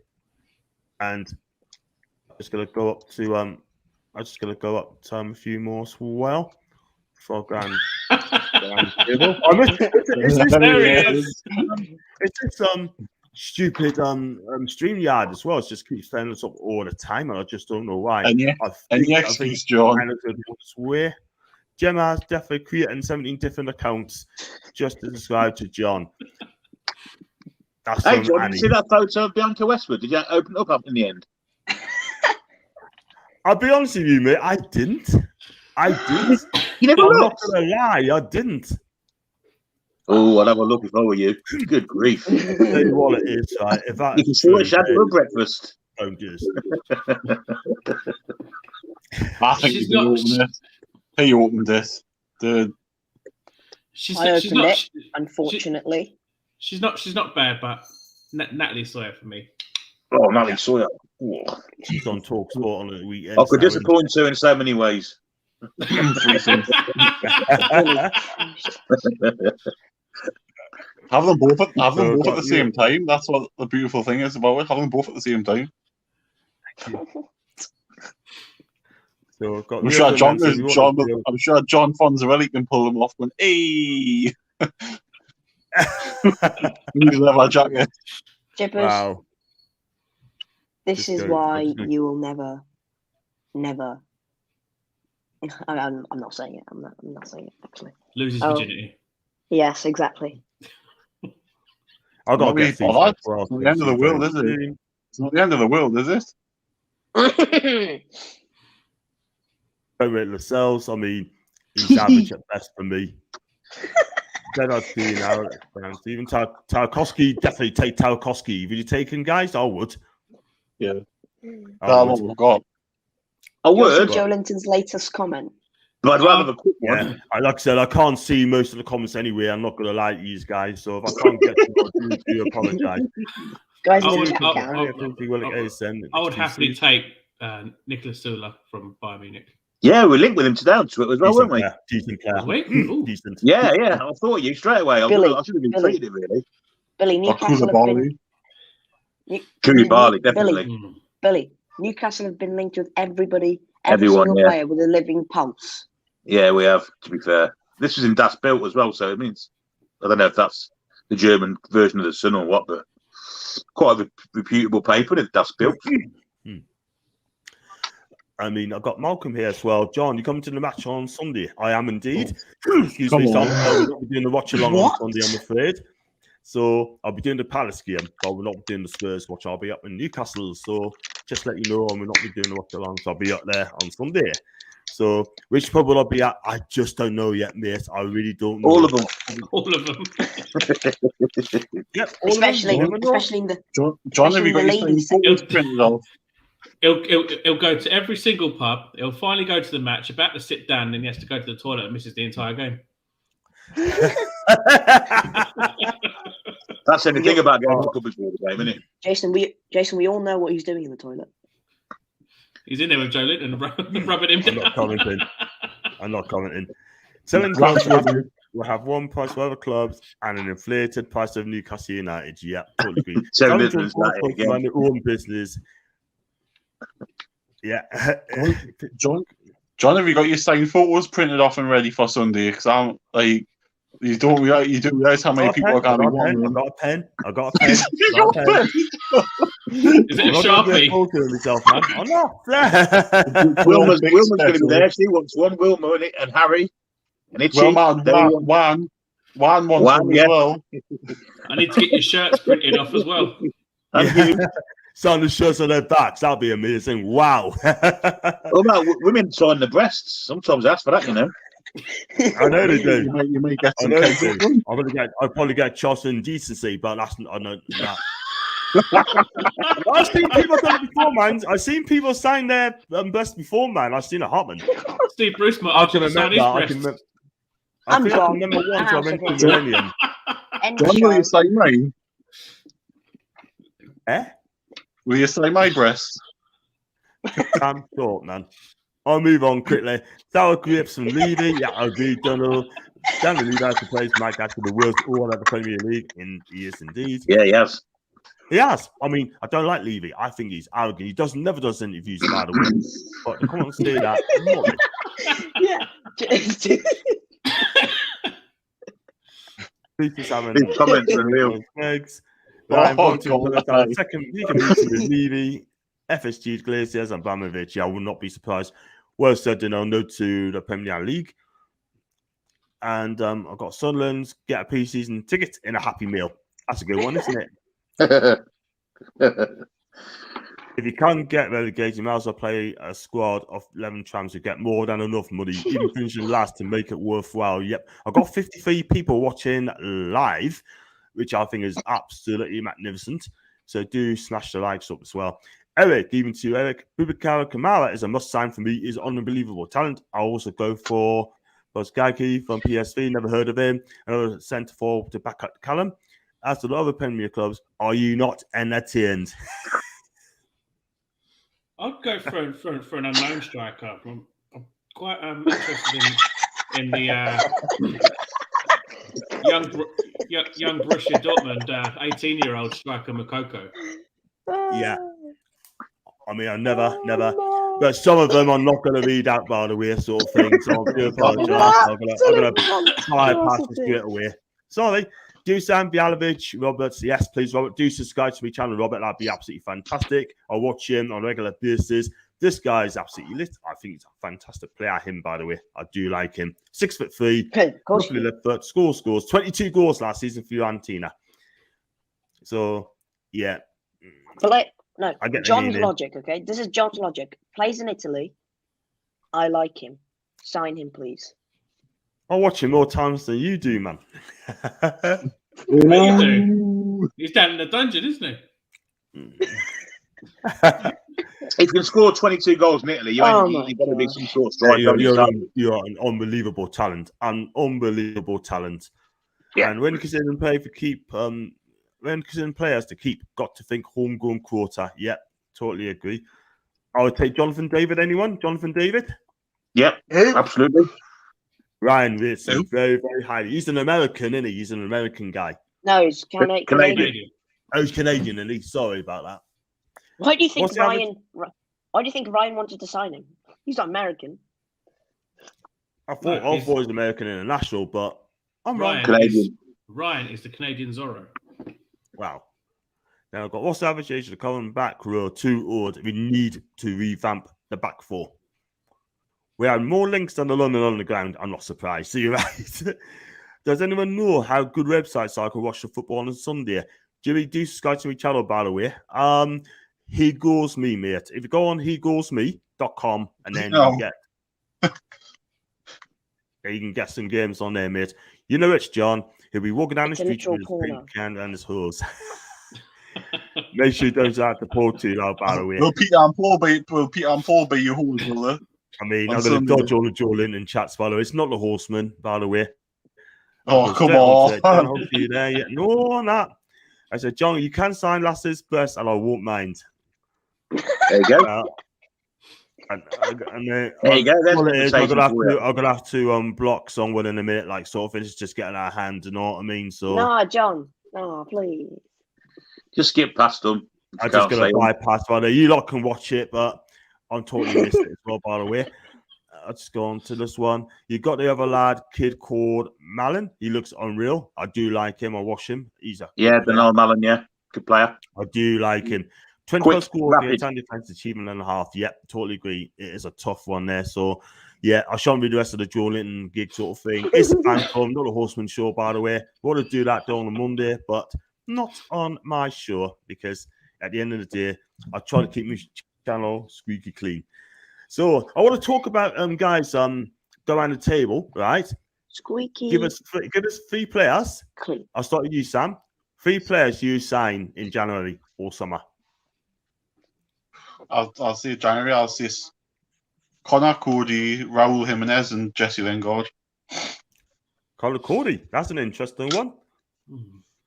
And I'm just gonna go up to a few more as well. For grand table. It's this stupid StreamYard as well. It just keeps turning us up all the time, and I just don't know why. Any excuse, John? Way. Gemma's definitely creating 17 different accounts just to subscribe to John. That's Hey, from John, did Annie. you see that photo of Bianca Westwood? Did you open it up in the end? I'll be honest with you, mate. I didn't. You never I'm not looked. gonna lie. I didn't. Oh, I'd have a look if I were you. Good grief. Tell you what it is, right? If that You can is see what true, she had mate, for breakfast. don't do this. I think She's you not- opened it. He opened it. She's I she's opened not. it, unfortunately. She's not bad, but Natalie Sawyer for me. Oh, Natalie Sawyer. Oh. She's on Talk Sport on the weekend. I could disappoint her in so many ways. Have them both at So, the same time. That's what the beautiful thing is about it. Have them both at the same time. So I've got I'm sure John John Fonzarelli can pull them off. Going, hey, need a leather jacket. Jippers, Wow. this Just is go- why just go- you will never. I'm not saying it. I'm not saying it, actually. Loses Oh. virginity. Yes, exactly. I've got to Not really get FIFA bothered. as well. It's not the end of the world, is it? It's not the end of the world, is it? Don't rate Lascelles. I mean, he's average at best for me. Then I'd see now. Even Tarkowski, definitely take Tarkowski. Would you take him, guys? I would. Yeah. I That's would. what we've got. I You also would, Joe Linton's latest comment. but I'd rather have a quick one. Yeah, like I said, I can't see most of the comments anyway. I'm not going to lie to you guys. So if I can't get to them, I do apologise. Guys I in would- the chat I- can. I would happily take Nicolas Sula from Bayern Munich. Yeah, we linked with him today on Twitter as well, weren't we? Decent player. Was we? Ooh. Decent. Yeah. I thought you straight away. I should have been treated it really. Billy, Or Newcastle have been. Koulibaly. Koulibaly, definitely. Billy, Newcastle have been linked with everybody, Everyone, single yeah. player with a living pulse. Yeah, we have, to be fair. This was in Das Bild as well, so it means, I don't know if that's the German version of the Sun or what, but quite a reputable paper in Das Bild. I mean, I've got Malcolm here as well. John, you coming to the match on Sunday? I am indeed. Oh. Excuse Come me, Tom. on. We're not doing the watch along on What? Sunday, I'm afraid. So I'll be doing the Palace game, but we're not doing the Spurs watch. I'll be up in Newcastle. So just let you know, we're not be doing the watch along. So I'll be up there on Sunday. So which pub will I be at? I just don't know yet, mate. I really don't know. All of them. All of them. Yep, all of them. Especially You never know. in the John, have you got your ladies' same photos printed off? He'll go to every single pub. He'll finally go to the match, about to sit down, and then he has to go to the toilet and misses the entire game. That's the thing about going to the before the game, isn't it? Jason, we all know what he's doing in the toilet. He's in there with Joe Linton rubbing him I'm down. not commenting. I'm not commenting. Selling clubs will have one price for other clubs and an inflated price of Newcastle United. Yeah, totally agree. Selling Selling business, clubs that will again. run their own business. Yeah. John, have you got your signed photos printed off and ready for Sunday? Because I'm like, you do realize how many people are going to be wanting I them. got a pen. I got a pen. Is it a Sharpie? Myself, man. I'm not. Wilma's going to be there. She wants one. Wilma and Harry and Itchy. Well, man, They want- one wants One, one yeah. as well. I need to get your shirts printed off as well. and you. Sign the shirts on their backs. That'd be amazing. Wow. Oh, no, women sign the breasts. Sometimes ask for that, you know. I know they do. You may get I some know they cake. do. I'll probably get Charles and decency, but that's I know that. I've seen people done it before, man. I've seen people sign their breasts before, man. I've seen it happen. Steve Bruce might I ask can you to sign remember. his I can breasts. remember. I I'm think I gone. can remember once I went to Out. Millennium. End John, will show. you sign mine? Eh? Will you sign my breasts? I'm short, man. I'll move on quickly. Sour grapes from Levy. Yeah, I agree, Donald. Danny Lee has replaced Mike Ashley, the worst all at the Premier League. He is indeed. Yeah, he has. He has. I mean, I don't like Levy. I think he's arrogant. He never does interviews, by the way. But to come on and say that, not Yeah. These comments are real. Ryan Oh, Bonton for God. the second week of meeting with Levy, FSG, Glaciers, and Abramovich. Yeah, I will not be surprised. Well said, no to the Premier League. And I've got Sunderland get a pre-season ticket in a Happy Meal. That's a good one, isn't it? If you can't get relegated, you might as well play a squad of 11 trams who get more than enough money, even finishing last, to make it worthwhile. Yep. I've got 53 people watching live, which I think is absolutely magnificent. So do smash the likes up as well. Eric, even to Eric, Boubacar Kamara is a must-sign for me. He's unbelievable talent. I'll also go for Boskaki from PSV. Never heard of him. Another centre forward to back up Callum. As to the other Premier clubs, are you not entertained? I'd go for an unknown striker. I'm quite interested in the young Borussia Dortmund 18-year-old striker Moukoko. Yeah. I mean, I never, but some of them I'm not going to read out, by the way, sort of thing. So I do apologise. I'm going to bypass it straight away. Sorry. Do Sam Bialovic, Robert. Yes, please, Robert. Do subscribe to my channel, Robert. That'd be absolutely fantastic. I watch him on a regular basis. This guy is absolutely lit. I think he's a fantastic player. Him, by the way, I do like him. 6'3", roughly left foot. Scores. 22 goals last season for Fiorentina. So, yeah. But John's logic. Okay, this is John's logic. Plays in Italy. I like him. Sign him, please. I watch him more times than you do, man. You do. He's down in the dungeon, isn't he? If you can score 22 goals in Italy, you've got to be some sort of striker. You're an unbelievable talent. An unbelievable talent. Yeah. And when considering players to keep, got to think homegrown quota. Yeah, totally agree. I would take Jonathan David. Anyone? Jonathan David? Yep, absolutely. Ryan rates him very, very highly. He's an American, isn't he? He's an American guy. No, he's Canadian. Oh, he's Canadian, and he's sorry about that. Why do you think Ryan wanted to sign him? He's not American. I thought he was American international, but I'm wrong. Ryan is the Canadian Zorro. Wow. Now I've got what's the average age of the current back row? Too old. We need to revamp the back four. We have more links than the London Underground. I'm not surprised. So you're right. Does anyone know how good websites I can watch the football on Sunday? Jimmy, do subscribe to my channel, by the way. He Goes Me, mate. If you go on hegoesme.com and then you can get some games on there, mate. You know it's John. He'll be walking down the street with his pink can and his hose. Make sure you don't have to pull too loud, by the way. Will Peter and Paul be your hose, will they? I mean, I'm going to dodge all the Joe Linton chats, by the way. It's not the Horseman, by the way. Oh, come on. No, not. I said, John, you can sign Lass's best, and I won't mind. There you go. There you go. I'm gonna have to block someone in a minute, like sort of. It's just getting our hand. You know what I mean? So no, John, no, please. Just skip past them. I'm just gonna bypass by there. You lot can watch it, but I'm totally missed it as well. By the way, I'll just go on to this one. You got the other kid called Malin. He looks unreal. I do like him. I watch him. He's a Bernard Malin. Yeah, good player. I do like him. 20 scores, 10 defense achievement and a half. Yep, totally agree. It is a tough one there. So, yeah, I shan't be the rest of the Joe Linton gig sort of thing. It's a fan club, not a Horseman show, by the way. We want to do that on a Monday, but not on my show because at the end of the day, I try to keep my channel squeaky clean. So, I want to talk about, guys, go around the table, right? Squeaky. Give us 3 players. Clean. I'll start with you, Sam. 3 players you sign in January or summer. I'll say January. I'll say Connor Cody, Raul Jimenez, and Jesse Lingard. Connor Cody. That's an interesting one.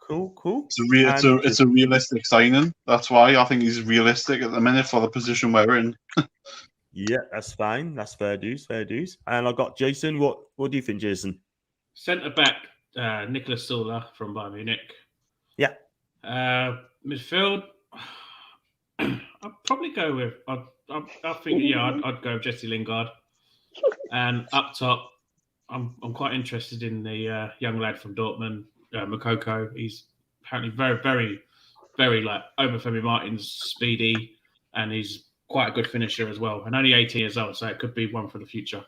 Cool. It's a realistic signing. That's why I think he's realistic at the minute for the position we're in. Yeah, that's fine. That's fair dues. And I got Jason. What do you think, Jason? Centre back, Nicolas Sola from Bayern Munich. Yeah. Midfield. I'd probably go with. I think I'd go Jesse Lingard, and up top, I'm quite interested in the young lad from Dortmund, Moukoko. He's apparently very, very, very like Obafemi Martin's speedy, and he's quite a good finisher as well. And only 18 years old, so it could be one for the future.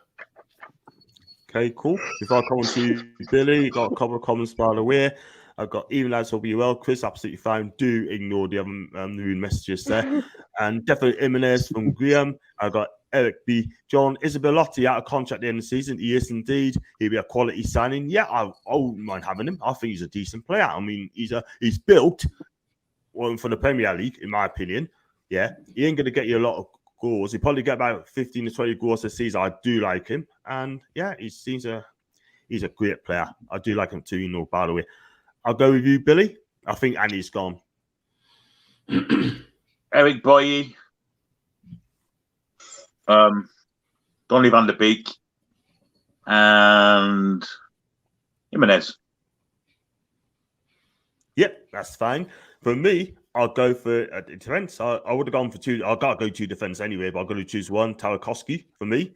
Okay, cool. Before I come on to Billy, got a couple of comments by the way. I've got even lads hope you well. Chris, absolutely fine. Do ignore the other rude messages there. And definitely Jimenez from Graham. I've got Eric B. John Isabelotti out of contract at the end of the season. He is indeed. He'll be a quality signing. Yeah, I wouldn't mind having him. I think he's a decent player. I mean, he's built for the Premier League, in my opinion. Yeah, he ain't going to get you a lot of goals. He'll probably get about 15 to 20 goals this season. I do like him. And yeah, he's a great player. I do like him too, by the way. I'll go with you, Billy. I think Annie's gone. Eric Boye, Donny van der Beek, and Jimenez. Yep, that's fine. For me, I'll go for defense. I would have gone for two. I've got to go two defense anyway, but I've got to choose one. Tarkowski for me.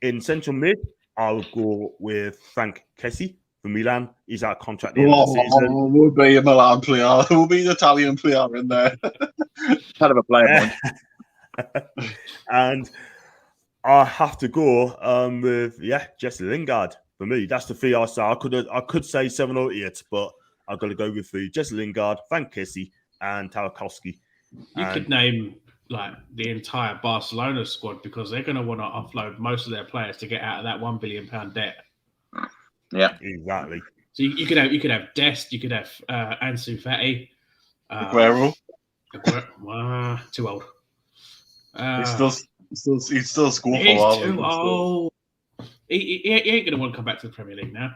In central mid, I'll go with Frank Kessie for Milan. He's out of contract at the end of the season. Will be a Milan player. There will be an Italian player in there. Kind of a player. And I have to go with Jesse Lingard for me. That's the three I say. I could say 7 or 8, but I've got to go with 3. Jesse Lingard, Frank Kessie, and Tarkowski. You could name like the entire Barcelona squad because they're going to want to offload most of their players to get out of that £1 billion debt. Yeah, exactly. So you could have Dest, you could have Ansu Fati, Aguero. Too old. He's still score for a He's while. too old. He ain't going to want to come back to the Premier League now.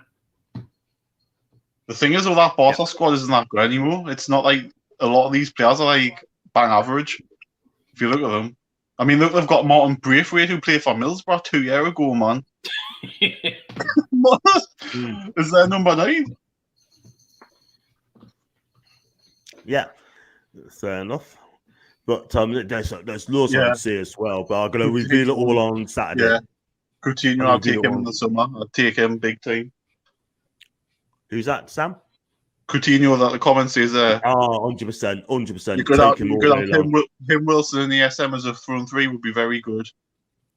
The thing is, with that Barca squad isn't that good anymore. It's not like a lot of these players are like bang average. If you look at them, I mean, look, they've got Martin Braithwaite who played for Middlesbrough 2 years ago, man. Is that number 9? Yeah, fair enough. But there's loads I can say as well. But I'm going to reveal it all on Saturday. Yeah, Coutinho, I'll take him in the summer. I'll take him big time. Who's that, Sam? Coutinho, that the comment says there. 100%. You could have him, Wilson, and the SM as a front 3 would be very good.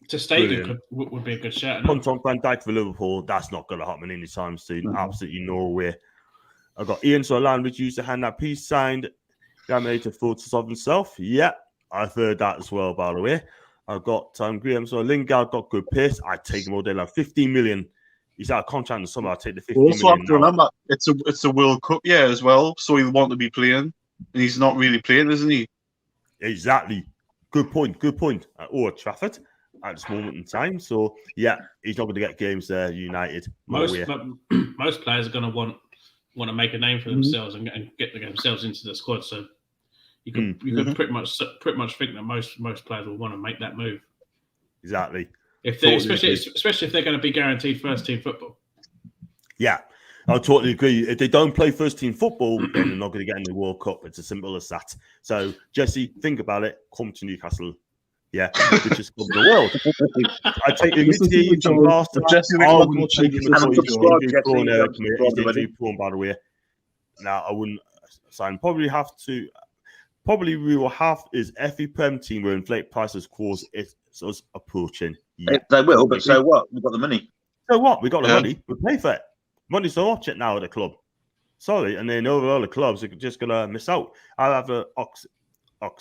To Stegen would be a good shout. Punt on Van Dijk for Liverpool. That's not going to happen anytime soon. Mm-hmm. Absolutely no way. I've got Ian Solan reduced to hand that piece signed. Dominated photos of himself. Yeah, I've heard that as well, by the way. I've got Graham. So Lingard got good pace. I take him all day long. 15 million. He's out of contract in the summer. I take the 15 million. Also, have to remember it's a World Cup year as well, so he'll want to be playing, and he's not really playing, isn't he? Exactly. Good point. At Old Trafford at this moment in time. So yeah, he's not going to get games there. United. Most players are going to want to make a name for themselves and get themselves into the squad. So you can pretty much think that most players will want to make that move. Exactly. If they especially if they're going to be guaranteed first team football. Yeah, I totally agree. If they don't play first team football, then they're not going to get in the World Cup. It's as simple as that. So Jesse, think about it. Come to Newcastle. Yeah, which is the world. I take him from last time. Jesse, I wouldn't take him he's injury prone, by the way. Now I wouldn't sign. Probably we will have his FE Prem team where inflate prices cause it's us approaching. Yeah. They will, but so what? We've got the money. So what? We got the money. We pay for it. Money's so much it now at the club. Sorry, and then over all the clubs are just gonna miss out. I'll have Ox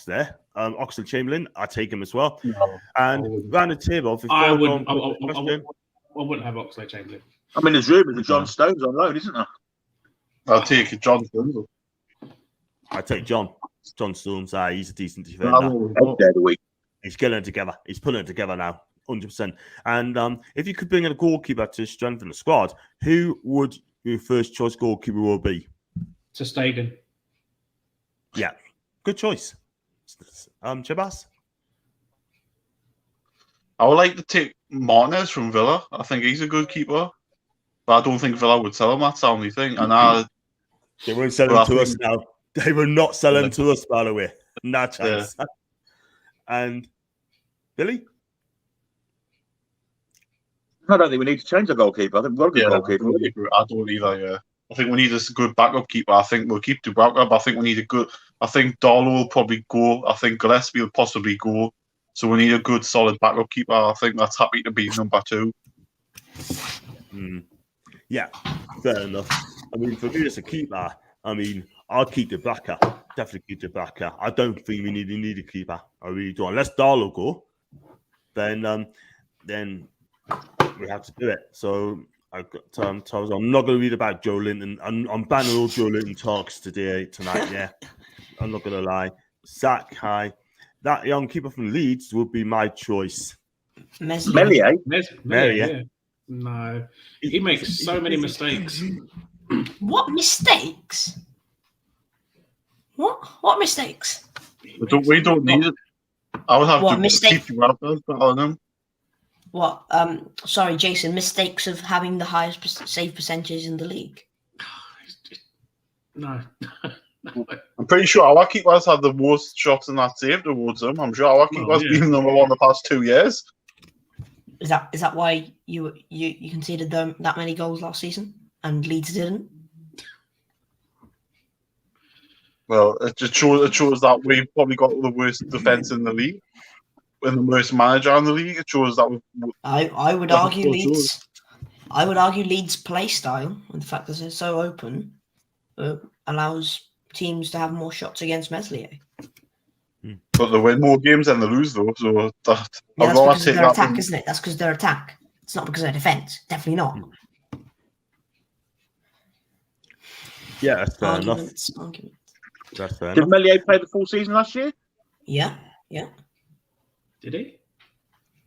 there. Oxlade-Chamberlain, I take him as well. No, and round the table, I wouldn't have Oxlade-Chamberlain. I mean, there's rumours that John Stones on loan, isn't there? I'll take John Stones. I take John Stones. He's a decent defender. He's getting it together. He's putting it together now, 100%. And if you could bring in a goalkeeper to strengthen the squad, who would your first choice goalkeeper will be? Ter Stegen. Yeah, good choice. Chabas? I would like to take Martinez from Villa. I think he's a good keeper. But I don't think Villa would sell him. That's the only thing. And they won't sell him to us now. They will not sell him to us, by the way. No chance. Yeah. And Billy? I don't think we need to change the goalkeeper. I think we've got a good goalkeeper. I don't either, yeah. I think we need a good backup keeper. I think we'll keep the backup. I think we need I think Darlow will probably go. I think Gillespie will possibly go. So we need a good, solid backup keeper. I think that's happy to be number 2. Yeah, fair enough. I mean, for me as a keeper, I mean, I'll keep the backer. Definitely keep the backer. I don't think we need a keeper. I really do. Unless Darlow go, then we have to do it. So I've got tells I'm not going to read about Joe Linton. I'm banning all Joe Linton talks tonight. Yeah, I'm not going to lie. Zach, hi. That young keeper from Leeds would be my choice. Meslier. Yeah. No, he makes so many mistakes. What mistakes? What mistakes? We don't need it. I would have What, to mistake? keep you up on them. What? Sorry, Jason. Mistakes of having the highest save percentage in the league. No. I'm pretty sure our keepers had the most shots in that save towards them. I'm sure our keepers been number one the past 2 years. Is that why you conceded them that many goals last season and Leeds didn't? Well, it shows that we've probably got the worst defense in the league and the worst manager in the league. It shows that I would argue Leeds. I would argue Leeds' play style and the fact that they're so open allows teams to have more shots against Meslier. But they win more games than they lose, though. So that's because of their attack, isn't it? That's because of their attack. It's not because of their defense. Definitely not. Yeah, that's fair enough. That's fair enough. Did Meslier play the full season last year? Yeah. Did he?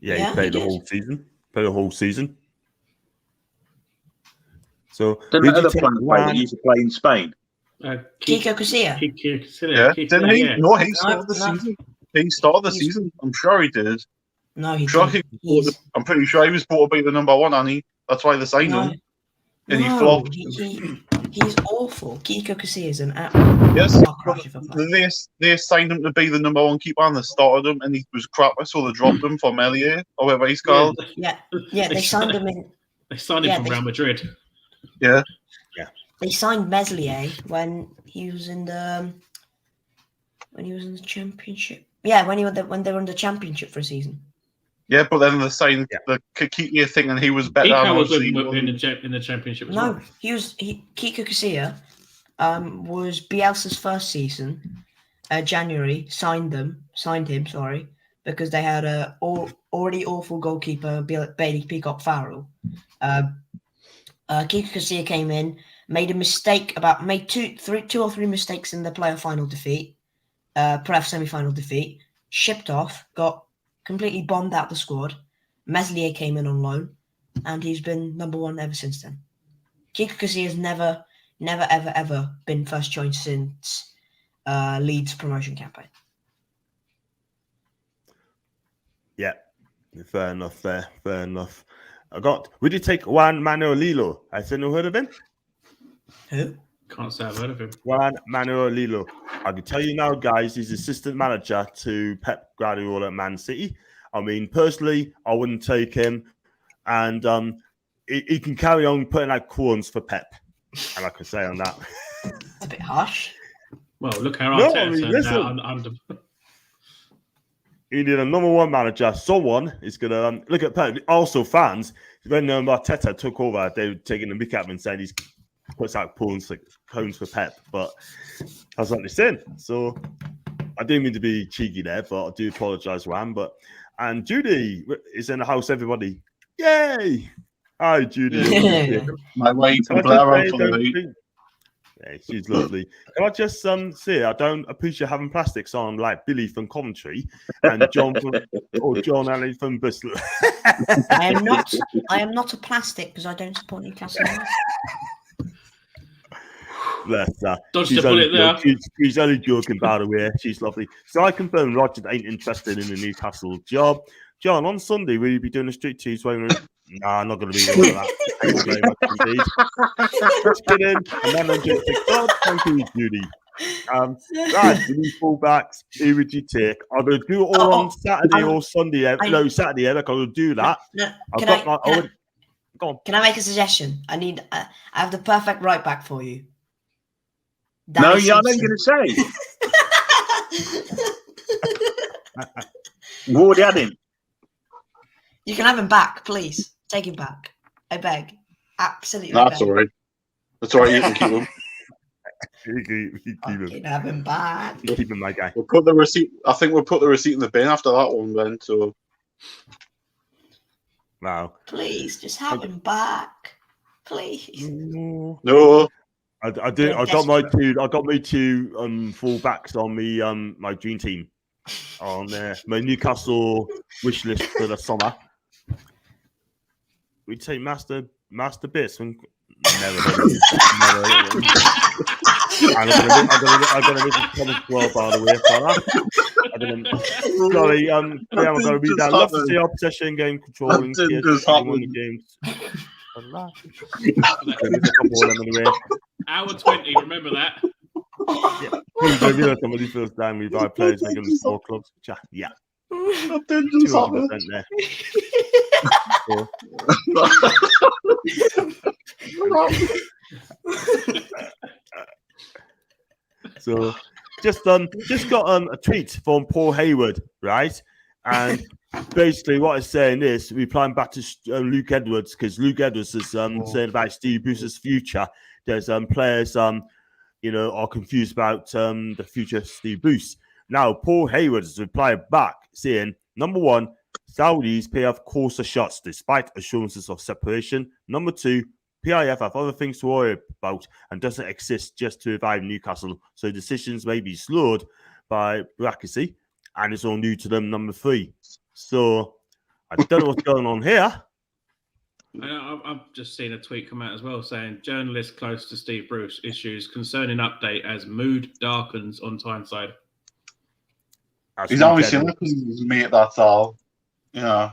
Yeah, he played the whole season. Played the whole season. So didn't the other player that used to play in Spain? Kiko Casilla. Yeah, didn't he? Yeah. No, he started the season. He started the season. I'm sure he did. No, he didn't. I'm pretty sure he was brought to be the number one, and that's why they signed him. And he flopped. He's awful. Kiko Casilla is an absolute they signed him to be the number one keeper, and they started him, and he was crap, so they dropped him for Meslier, or whatever he's called. Yeah, they signed him in. They signed him from Real Madrid. Yeah. They signed Meslier when he was in the championship. Yeah, when they were in the championship for a season. Yeah, but then they signed the Kiki thing, and he was better. Kiko was in the championship. No, Kiko Casilla was Bielsa's first season. January signed him. Sorry, because they had a already awful goalkeeper Bailey Peacock Farrell. Kiko Casilla came in, made two or three mistakes in the playoff final defeat, playoff semi-final defeat, shipped off, got completely bombed out the squad. Meslier came in on loan, and he's been number one ever since then. Kiko Casilla has never, ever been first choice since Leeds promotion campaign. Yeah, fair enough. Fair enough. Would you take Juan Manuel Lillo? Has anyone heard of him? Who? Can't say I've heard of him. Juan Manuel Lillo. I can tell you now, guys, he's assistant manager to Pep Guardiola at Man City. I mean, personally, I wouldn't take him. And he can carry on putting out corns for Pep. And I can say on that. It's a bit harsh. Well, look how Arteta turned out under. He need a number one manager. Someone is going to look at Pep. Also, fans, when Arteta took over, they were taking the mick at him and saying he's puts out cones for Pep. But that's not the sin. So I didn't mean to be cheeky there, but I do apologise, Ram. And Judy is in the house, everybody. Yay! Hi, Judy. My way to Blair for the week. Yeah, she's lovely. Can I just say I don't appreciate having plastics on like Billy from Coventry and John Allen from Bristol. I am not a plastic because I don't support Newcastle. Bless her. She's only joking, by the way. She's lovely. So I confirm Roger ain't interested in the Newcastle job. John, on Sunday, will you be doing a street cheese wearing? Nah, I'm not going to be doing that. Thank you very much indeed. Just kidding. And then I'm just like, God, thank you, Judy. Guys, the new fullbacks, who would you take? Are they do it all on Saturday or Sunday? Saturday. Like, I'll do that. Can I make a suggestion? I have the perfect right back for you. I know you're going to say. We've already had him. You can have him back, please. Take him back. I beg. Absolutely. That's all right. That's all right. You can keep him. You keep him. Fucking have him back. You keep him, my guy. We'll put the receipt. I think we'll put the receipt in the bin after that one, then. So. Wow. Please, just have him back. Please. No. I got my two fullbacks on me my dream team on my Newcastle wish list for the summer. We'd say Master Bits. Never. I'm gonna make a comment well, by the way, fella. Sorry, I'm gonna read that. Love to see our possession game controlling the games. Hour 20, remember that? Yeah. Somebody feels down we buy players making them small clubs. Yeah. That didn't just happen. There. So just got a tweet from Paul Hayward, right? And basically what it's saying is replying back to Luke Edwards, because Luke Edwards is saying about Steve Bruce's future. There's players are confused about the future of Steve Bruce. Now Paul Hayward has replied back saying, number one, Saudis pay off courser shots despite assurances of separation. Number two, PIF have other things to worry about and doesn't exist just to revive Newcastle, so decisions may be slowed by bureaucracy, and it's all new to them. Number three. So I don't know what's going on here. I've just seen a tweet come out as well saying journalist close to Steve Bruce issues concerning update as mood darkens on Tyneside. He's obviously because he's mate, that's all. Yeah.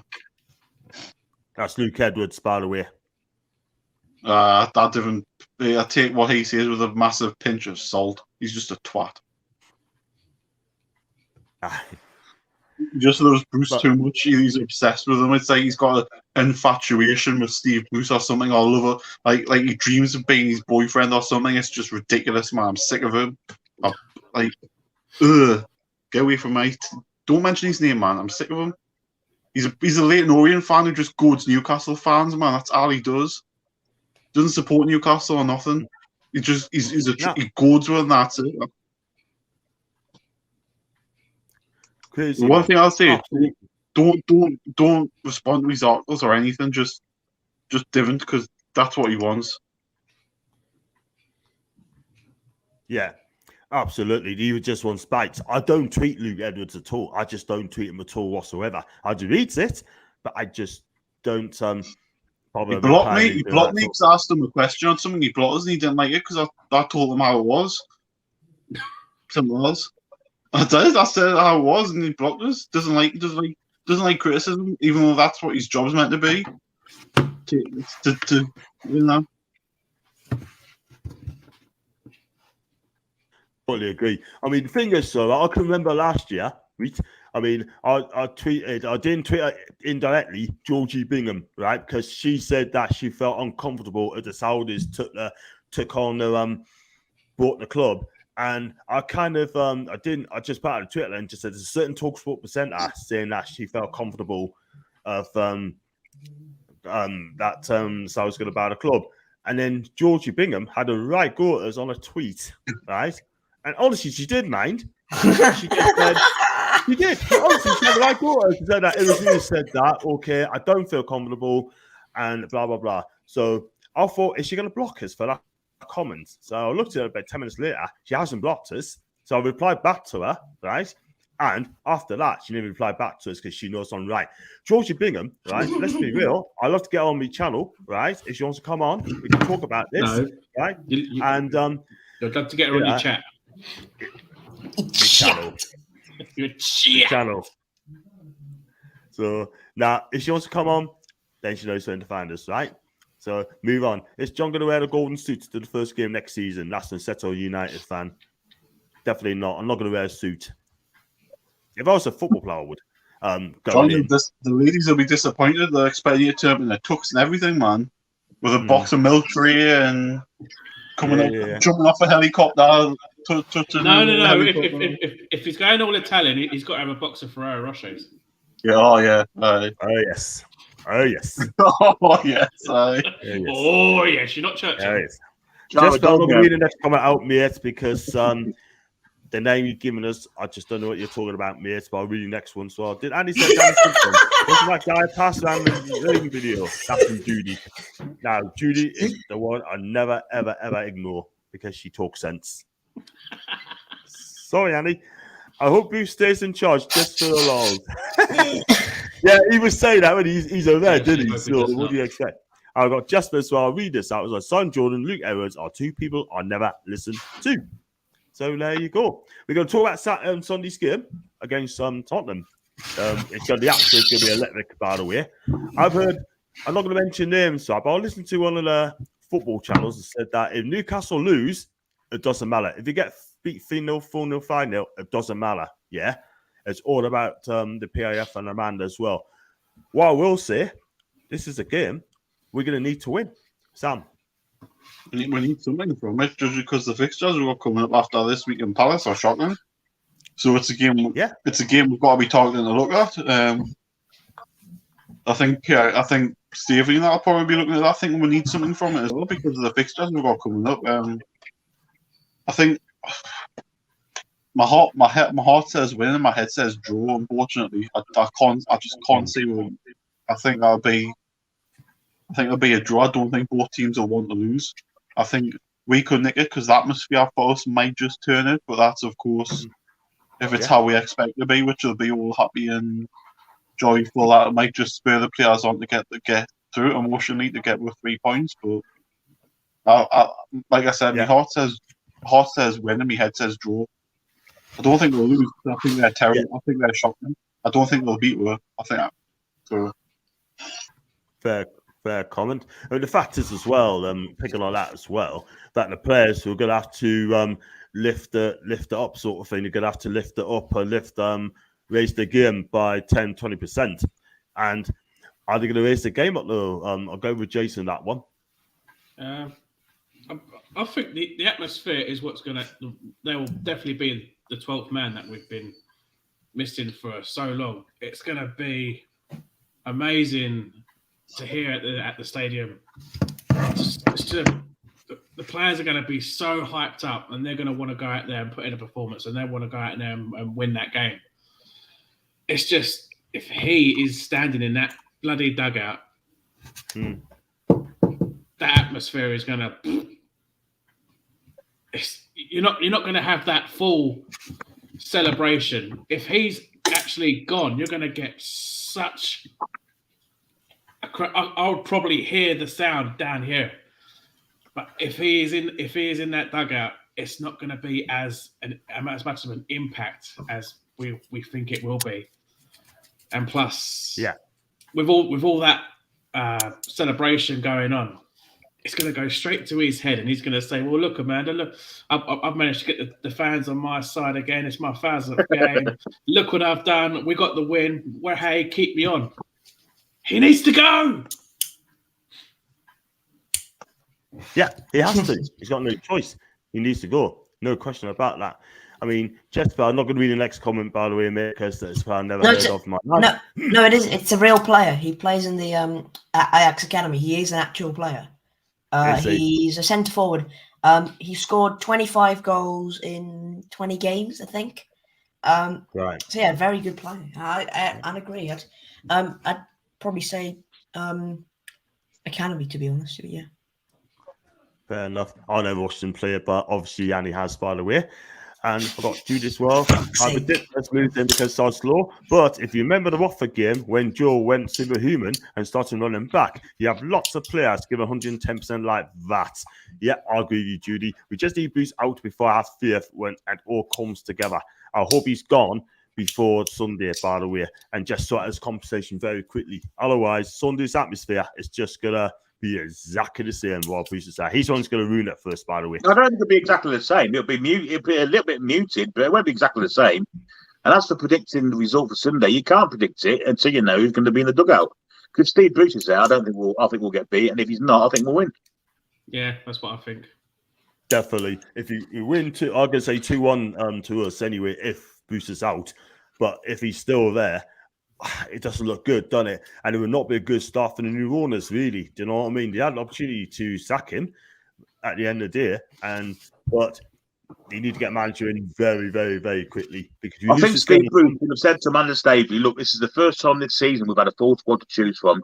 That's Luke Edwards, by the way. That different. I take what he says with a massive pinch of salt. He's just a twat. Just loves Bruce too much. He's obsessed with him. It's like he's got an infatuation with Steve Bruce or something. Or lover, like he dreams of being his boyfriend or something. It's just ridiculous, man. I'm sick of him. Get away from me. Don't mention his name, man. I'm sick of him. He's a Leyton Orient fan who just goads Newcastle fans, man. That's all he does. Doesn't support Newcastle or nothing. He goads with, and that's it. Crazy. One thing I'll say, don't respond to his articles or anything. Just divot, because that's what he wants. Yeah, absolutely. He just wants bites. I don't tweet Luke Edwards at all. I just don't tweet him at all whatsoever. I delete it, but I just don't. He blocked me. He blocked me because I asked him a question on something. He blocked us, and he didn't like it because I told him how it was. Simple as. I did. I said how it was, and he blocked us. Doesn't like criticism, even though that's what his job's meant to be. To Totally agree. I mean, the thing is, so I can remember last year. I mean, I tweeted. I didn't tweet indirectly Georgie Bingham, right? Because she said that she felt uncomfortable as the Saudis bought the club. And I kind of, I just put out a Twitter and just said there's a certain TalkSport presenter saying that she felt comfortable of that so I was going to buy the club. And then Georgie Bingham had a right go at us on a tweet, right? And honestly, she did mind. She just said, she did. Honestly, she had a right go at us. She said that Irene said that, okay, I don't feel comfortable and blah, blah, blah. So I thought, is she going to block us for that comment? So I looked at her about 10 minutes later. She hasn't blocked us. So I replied back to her, right? And after that, she never replied back to us because she knows I'm right. Georgie Bingham, right? Let's be real. I love to get on my channel, right? If she wants to come on, we can talk about this, right? You'd love to get her on your chat. Your channel. So now, if she wants to come on, then she knows where to find us, right? So move on. Is John going to wear the golden suit to the first game next season? That's a Seto United fan. Definitely not. I'm not going to wear a suit. If I was a football player, I would. John, the ladies will be disappointed. They're expecting you to turn in a tux and everything, man. With a box of milk tray and jumping off a helicopter. No. If he's going all Italian, he's got to have a box of Ferrero Rochers. Yeah, oh yeah. Oh yes. Oh, yes. Oh, yes. Oh, yes. You're not Churchill. Oh, yes. Just I'm not reading the next comment out, mate, because the name you've given us, I just don't know what you're talking about, mate, but I'll read the next one. So did Andy say Danny Simpson? Wasn't that guy passed around the early video? That's from Judy. Now, Judy is the one I never, ever, ever ignore because she talks sense. Sorry, Andy. I hope Bruce stays in charge just for the lols. Yeah, he was saying that when he's over there, didn't he? So what do you expect? I've got Jasper, so I'll read this out. It was like Son Jordan, Luke Edwards are two people I never listen to. So there you go. We're going to talk about Sunday's game against Tottenham. It's going to be absolutely going to be electric, by the way. I've heard, I'm not going to mention names, but I listened to one of the football channels that said that if Newcastle lose, it doesn't matter. If you get beat 3-0, 4-0, 5-0, it doesn't matter. Yeah. It's all about the PIF and Amanda as well. What I will say, this is a game we're going to need to win. Sam. We need something from it just because the fixtures we've got coming up after this week in Palace are shocking. So it's a game. Yeah, it's a game we've got to be targeting to look at. I think Stevie and I'll probably be looking at that. I think we need something from it as well because of the fixtures we've got coming up. I think my heart says win and my head says draw. Unfortunately, I just can't see one. I think it'll be a draw. I don't think both teams will want to lose. I think we could nick it because the atmosphere for us might just turn it, but that's of course if it's how we expect it to be, which will be all happy and joyful. That might just spur the players on to get through emotionally to get with 3 points. But like I said, my heart says win and my head says draw. I don't think they'll lose. I think they're terrible. Yeah. I think they're shocking. I don't think they'll beat her. I think so. Fair comment. I mean, the fact is as well, picking on that as well, that the players who are going to have to lift it up, sort of thing, they're going to have to lift it up and raise the game by 10, 20%. And are they going to raise the game up though? I'll go with Jason on that one. I think the atmosphere is what's going to. There will definitely be the 12th man that we've been missing for so long. It's going to be amazing to hear at the stadium. The players are going to be so hyped up, and they're going to want to go out there and put in a performance, and they want to go out there and win that game. It's just if he is standing in that bloody dugout, that atmosphere is going to. You're not going to have that full celebration. If he's actually gone, you're going to get such. I'll probably hear the sound down here, but if he is in that dugout, it's not going to be as much of an impact as we think it will be. And plus, with all that celebration going on, it's going to go straight to his head, and he's going to say, "Well, look, Amanda, look, I've managed to get the fans on my side again. It's my 1000th game. Look what I've done. We got the win. Well, hey, keep me on." He needs to go. Yeah, he has to. He's got no choice. He needs to go. No question about that. I mean, Jesper, I'm not going to read the next comment, by the way, mate, because that's I never heard of my life. No, it isn't. It's a real player. He plays in the Ajax Academy. He is an actual player. He's a centre forward. He scored 25 goals in 20 games, I think. Right. So yeah, very good player. I agree. I'd probably say Academy, to be honest with you. Fair enough. I never watched him play it, but obviously Yanni has, by the way. And I got Jude as well. I predict let's move in because I'm slow. But if you remember the Watford game when Joe went superhuman and started running back, you have lots of players give 110% like that. Yeah, I agree with you, Judy. We just need Bruce out before our faith when it all comes together. I hope he's gone before Sunday, by the way, and just sort this conversation very quickly. Otherwise, Sunday's atmosphere is just going to be exactly the same. What Bruce is saying. He's one's going to ruin it first, by the way. I don't think it'll be exactly the same. It'll be a little bit muted, but it won't be exactly the same. And as for predicting the result for Sunday, you can't predict it until you know who's going to be in the dugout. Because Steve Bruce is there, I think we'll get beat, and if he's not, I think we'll win. Yeah, that's what I think. Definitely. If you win, I'm going to say 2-1 to us anyway. If Bruce is out, but if he's still there, it doesn't look good, doesn't it? And it would not be a good start for the new owners, really. Do you know what I mean? They had an opportunity to sack him at the end of the day, but they need to get manager in very, very, very quickly. Because I think Steve Bruce would have said to Amanda Staveley, look, this is the first time this season we've had a full squad to choose from.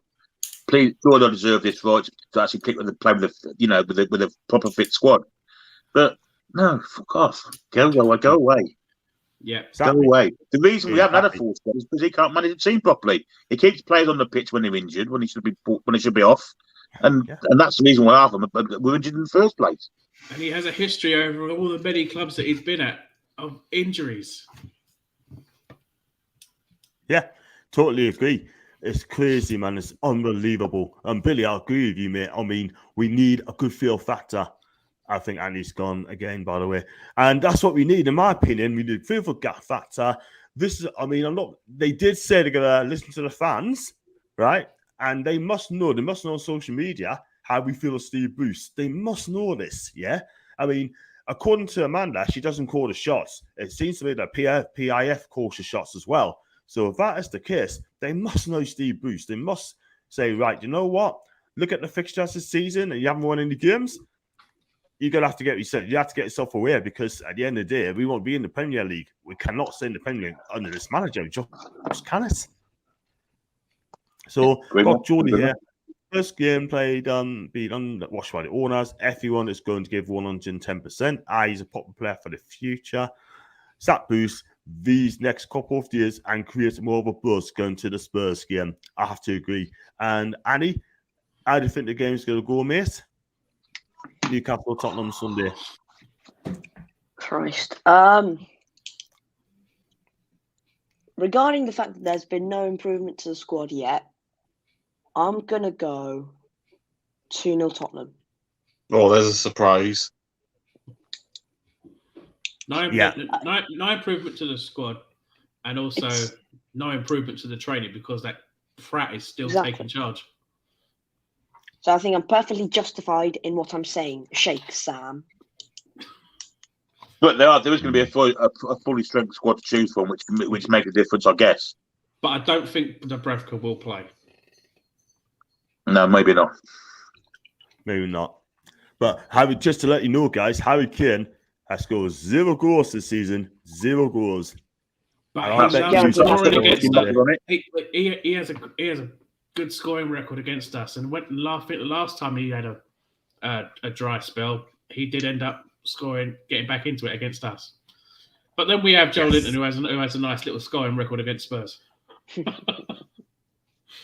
Please, sure, I deserve this right to actually play with a proper fit squad. But no, fuck off. Go away. Yeah, exactly. Go away. The reason we haven't had a full squad is because he can't manage the team properly. He keeps players on the pitch when they're injured, when he should be off, and that's the reason why we're injured in the first place. And he has a history over all the many clubs that he's been at of injuries. Yeah, totally agree. It's crazy, man. It's unbelievable. And Billy, I agree with you, mate. I mean, we need a good feel factor. I think Andy's gone again, by the way. And that's what we need, in my opinion. We need a feel factor. They did say they're going to listen to the fans, right? And they must know on social media how we feel of Steve Bruce. They must know this, yeah? I mean, according to Amanda, she doesn't call the shots. It seems to me that PIF calls the shots as well. So if that is the case, they must know Steve Bruce. They must say, right, you know what? Look at the fixtures this season and you haven't won any games. You're going to have to get yourself aware, because at the end of the day, we won't be in the Premier League. We cannot stay in the Premier League under this manager. We just cannot. So, got Jordy here. First game played, being watched by the owners. Everyone is going to give 110%. He's a popular player for the future. Sat Bruce these next couple of years and create more of a buzz going to the Spurs game. I have to agree. And Annie, how do you think the game's going to go, mate? Newcastle, Tottenham Sunday. Christ. Regarding the fact that there's been no improvement to the squad yet, I'm going to go 2-0 Tottenham. Oh, there's a surprise. No improvement to the squad, and also no improvement to the training, because that Pratt is still taking charge. So I think I'm perfectly justified in what I'm saying. Shake, Sam. But there is going to be a fully strength squad to choose from, which make a difference, I guess. But I don't think Dubravka will play. No, maybe not. Maybe not. But just to let you know, guys, Harry Kane has scored 0 goals this season. 0 goals. But scoring against us. He has a good scoring record against us. And last time he had a dry spell, he did end up scoring, getting back into it against us. But then we have Joe Linton, who has a nice little scoring record against Spurs.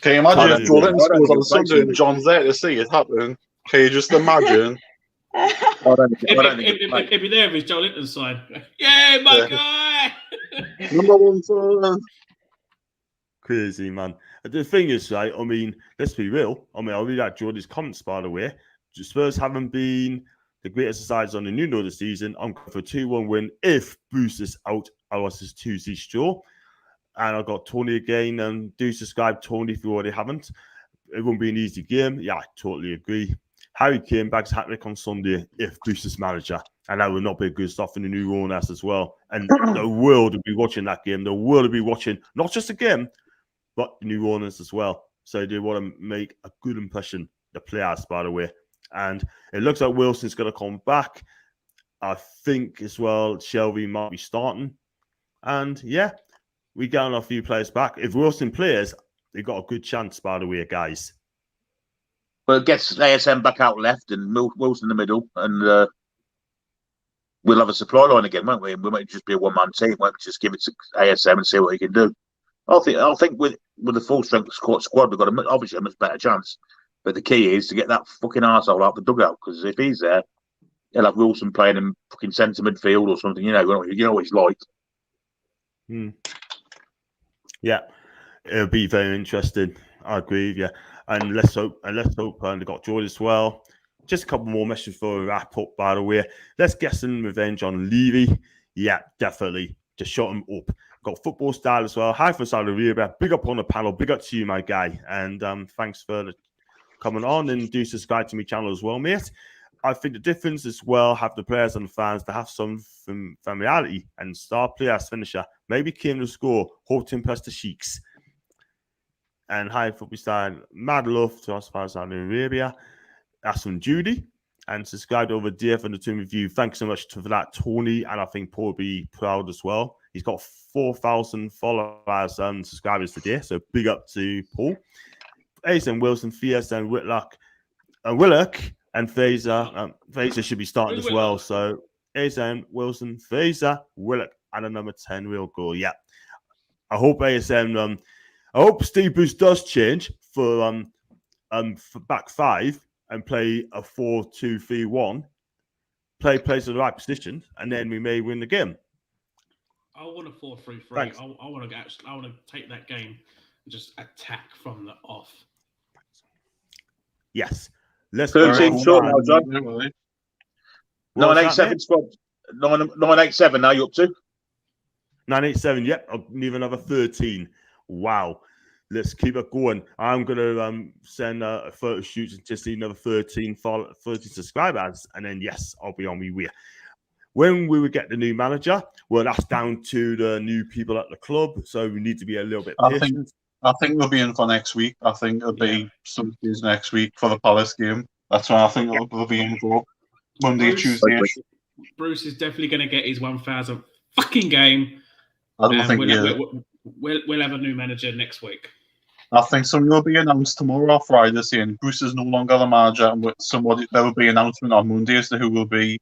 Can you imagine if Joe Linton scores on Sunday and John's there to see it happen? Can you just imagine? He'd be there with his Joe Linton sign. Yeah, my guy! Number 1 fan. Crazy, man. The thing is, right, I mean, let's be real. I mean, I'll read out Jordy's comments, by the way. Spurs haven't been the greatest sides on the new note this season. I'm going for a 2-1 win if Bruce is out. Otherwise, it's Tuesday straw. And I've got Tony again. And do subscribe, Tony, if you already haven't. It won't be an easy game. Yeah, I totally agree. Harry Kane bags hat-trick on Sunday if Bruce is manager. And that will not be a good stuff in the new owners as well. And the world will be watching that game. The world will be watching not just the game, but the new owners as well. So they want to make a good impression, the players, by the way. And it looks like Wilson's going to come back. I think as well, Shelby might be starting. And yeah, we get on a few players back. If Wilson plays, they got a good chance, by the way, guys. Well, it gets ASM back out left and Wilson in the middle, and we'll have a supply line again, won't we? We might just be a one-man team. Won't we just give it to ASM and see what he can do? I think with the full strength squad, we've got obviously a much better chance. But the key is to get that fucking arsehole out the dugout, because if he's there, he'll have Wilson playing in fucking centre midfield or something. You know what he's like. Yeah, it'll be very interesting. I agree with you. And let's hope they got George as well. Just a couple more messages for a wrap up, by the way. Let's get some revenge on Levy. Yeah, definitely. Just shut him up. Got football style as well. Hi for Saudi Arabia. Big up on the panel. Big up to you, my guy. And thanks for coming on, and do subscribe to my channel as well, mate. I think the difference as well, have the players and the fans to have some familiarity and star players finisher. Maybe came to score, hope to impress the Sheiks. And hi, football star. Mad love to us fans out in Arabia. That's from Judy. And subscribed over dear for the team review. Thanks so much for that, Tony. And I think Paul will be proud as well. He's got 4,000 followers and subscribers today. So big up to Paul. Ace and Wilson, Fierce and Whitlock. Willock and Fraser. Fraser should be starting as well. So Ace and Wilson, Fraser, Willock, and a number 10 will go. Yeah. I hope ASM. I hope Steve Bruce does change for back five and play a 4-2-3-1. Plays in the right position, and then we may win the game. I want a 4-3-3. I want to take that game and just attack from the off. Yes. Let's 13 short now, John. 987 squad. 987 now you're up to. 987, yep. I'll need another 13. Wow. Let's keep it going. I'm going to send a photo shoot and just need another 13 subscribers. And then, yes, I'll be on my way. When we would get the new manager, well, that's down to the new people at the club. So we need to be a little bit patient. I think they'll be in for next week. I think it'll be some days next week for the Palace game. That's when I think they'll be in for Monday, Tuesday. Bruce is definitely going to get his 1,000 fucking game. I don't think we'll have a new manager next week. I think something will be announced tomorrow or Friday saying Bruce is no longer the manager, and with somebody there will be an announcement on Monday as to who will be.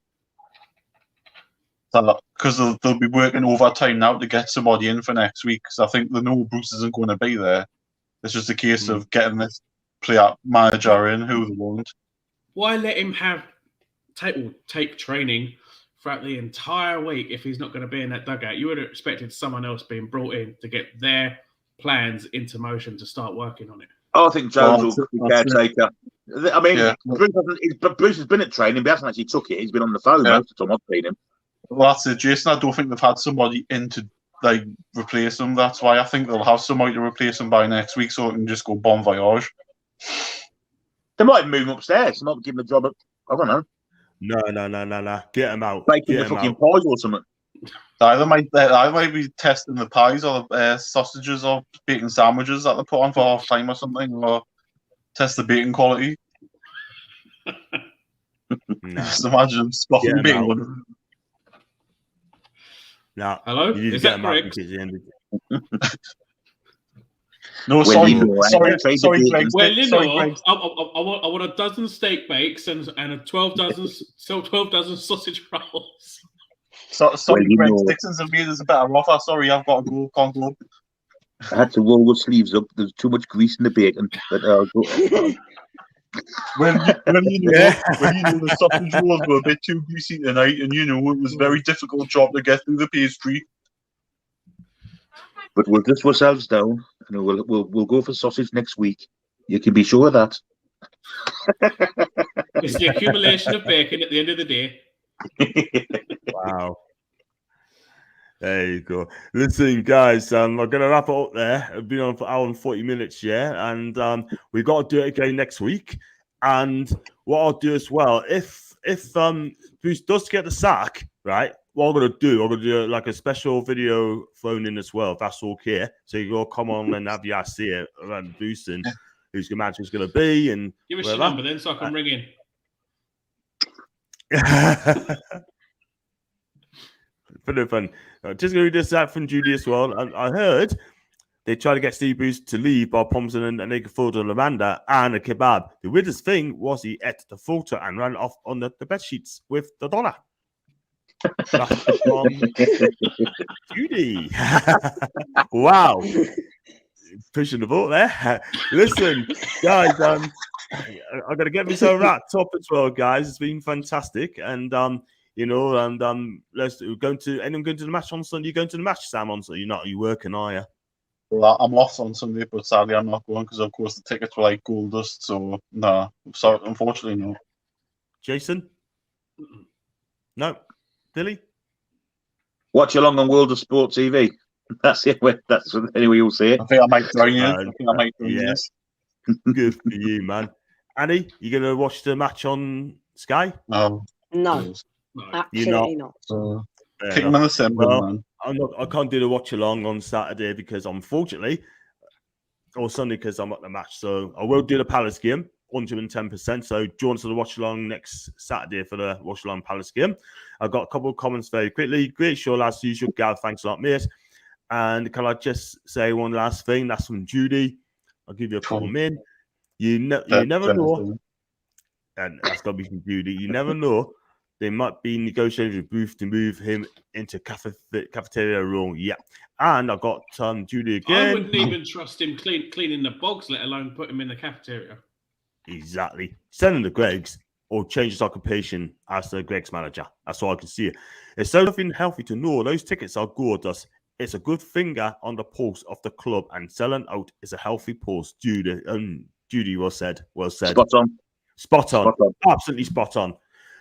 Because they'll be working overtime now to get somebody in for next week. Because I think they know Bruce isn't going to be there. It's just a case of getting this player manager in who they want. Why let him take training throughout the entire week if he's not going to be in that dugout? You would have expected someone else being brought in to get their plans into motion to start working on it. I think Jones will be caretaker. I mean, Bruce has been at training, but he hasn't actually took it. He's been on the phone most of the time I've seen him. Well, that's it, Jason. I don't think they've had somebody in to replace him. That's why I think they'll have somebody to replace him by next week, so it can just go bon voyage. They might move him upstairs. They might give him a job at, I don't know. No. Get him out. Baking the fucking pies or something. Either might be testing the pies or sausages or bacon sandwiches that they put on for half time or something, or test the bacon quality. Just imagine them scoffing bacon. No. Hello? Is that correct? No, sorry, Greg. Well, you know, I want a dozen steak bakes and a 12 dozen sausage rolls. Sorry, Greg. Dixon's have made us a better offer. Sorry, I've got to go. Can't go. I had to roll the sleeves up. There's too much grease in the bacon. But, when you know the sausage rolls were a bit too greasy tonight, and it was a very difficult job to get through the pastry. But we'll dust ourselves down, and we'll go for sausage next week. You can be sure of that. It's the accumulation of bacon at the end of the day. Wow. There you go. Listen, guys, I'm going to wrap it up there. I've been on for an hour and 40 minutes, yeah? And we've got to do it again next week. And what I'll do as well, if Bruce does get the sack, right, what I'm going to do like a special video phone in as well, if that's okay. So you go come on and have your see it around Bruce and who's the manager's going to be. And give us your number then so I can ring in. Pretty fun. Just going to read this out from Judy as well. And I heard they tried to get Steve Bruce to leave Bob Thompson and naked photo of Lavanda and a kebab. The weirdest thing was he ate the photo and ran off on the bed sheets with the dollar. That's from Judy. Wow. Pushing the vote there. Listen, guys, I'm going to get myself wrapped up as well, guys. It's been fantastic. And, let's anyone going to the match on Sunday? You going to the match, Sam, on Sunday? You're not, are you working, are you? Well, I'm off on Sunday, but sadly I'm not going because, of course, the tickets were like gold dust. So, no. Sorry, unfortunately, no. Jason? No. Billy? Watch along on World of Sport TV. That's it. That's anyway you'll see it. I think I might join you. Good for you, man. Annie, you going to watch the match on Sky? No. Absolutely not. Kick them in the symbol, man. I can't do the watch along on Saturday because unfortunately or Sunday because I'm at the match. So I will do the Palace game, 110%. So join us for the watch along next Saturday for the watch along Palace game. I've got a couple of comments very quickly. Great show last usual. Gav, thanks a lot, mate. And can I just say one last thing? That's from Judy. I'll give you a couple min. You never know. And that's got to be from Judy. You never know. They might be negotiating with Booth to move him into cafeteria role. Yeah. And I got Judy again. I wouldn't even trust him cleaning the bogs, let alone put him in the cafeteria. Exactly. Send him to Greg's or change his occupation as the Greg's manager. That's all I can see. It's so healthy to know those tickets are gorgeous. It's a good finger on the pulse of the club, and selling out is a healthy pulse. Judy, well said. Spot on. Absolutely spot on.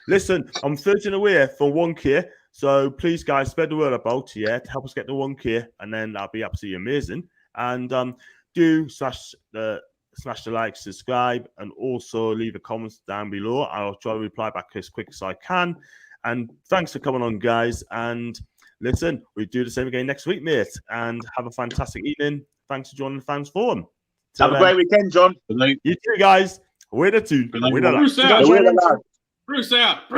Listen, I'm 13 away from 1K, so please, guys, spread the word about to help us get to 1K, and then that'll be absolutely amazing. And do smash the like, subscribe, and also leave a comment down below. I'll try to reply back as quick as I can. And thanks for coming on, guys. And listen, we do the same again next week, mate. And have a fantastic evening. Thanks for joining the Fans Forum. Have a great weekend, John. You too, guys. Way to tune. Bruce out.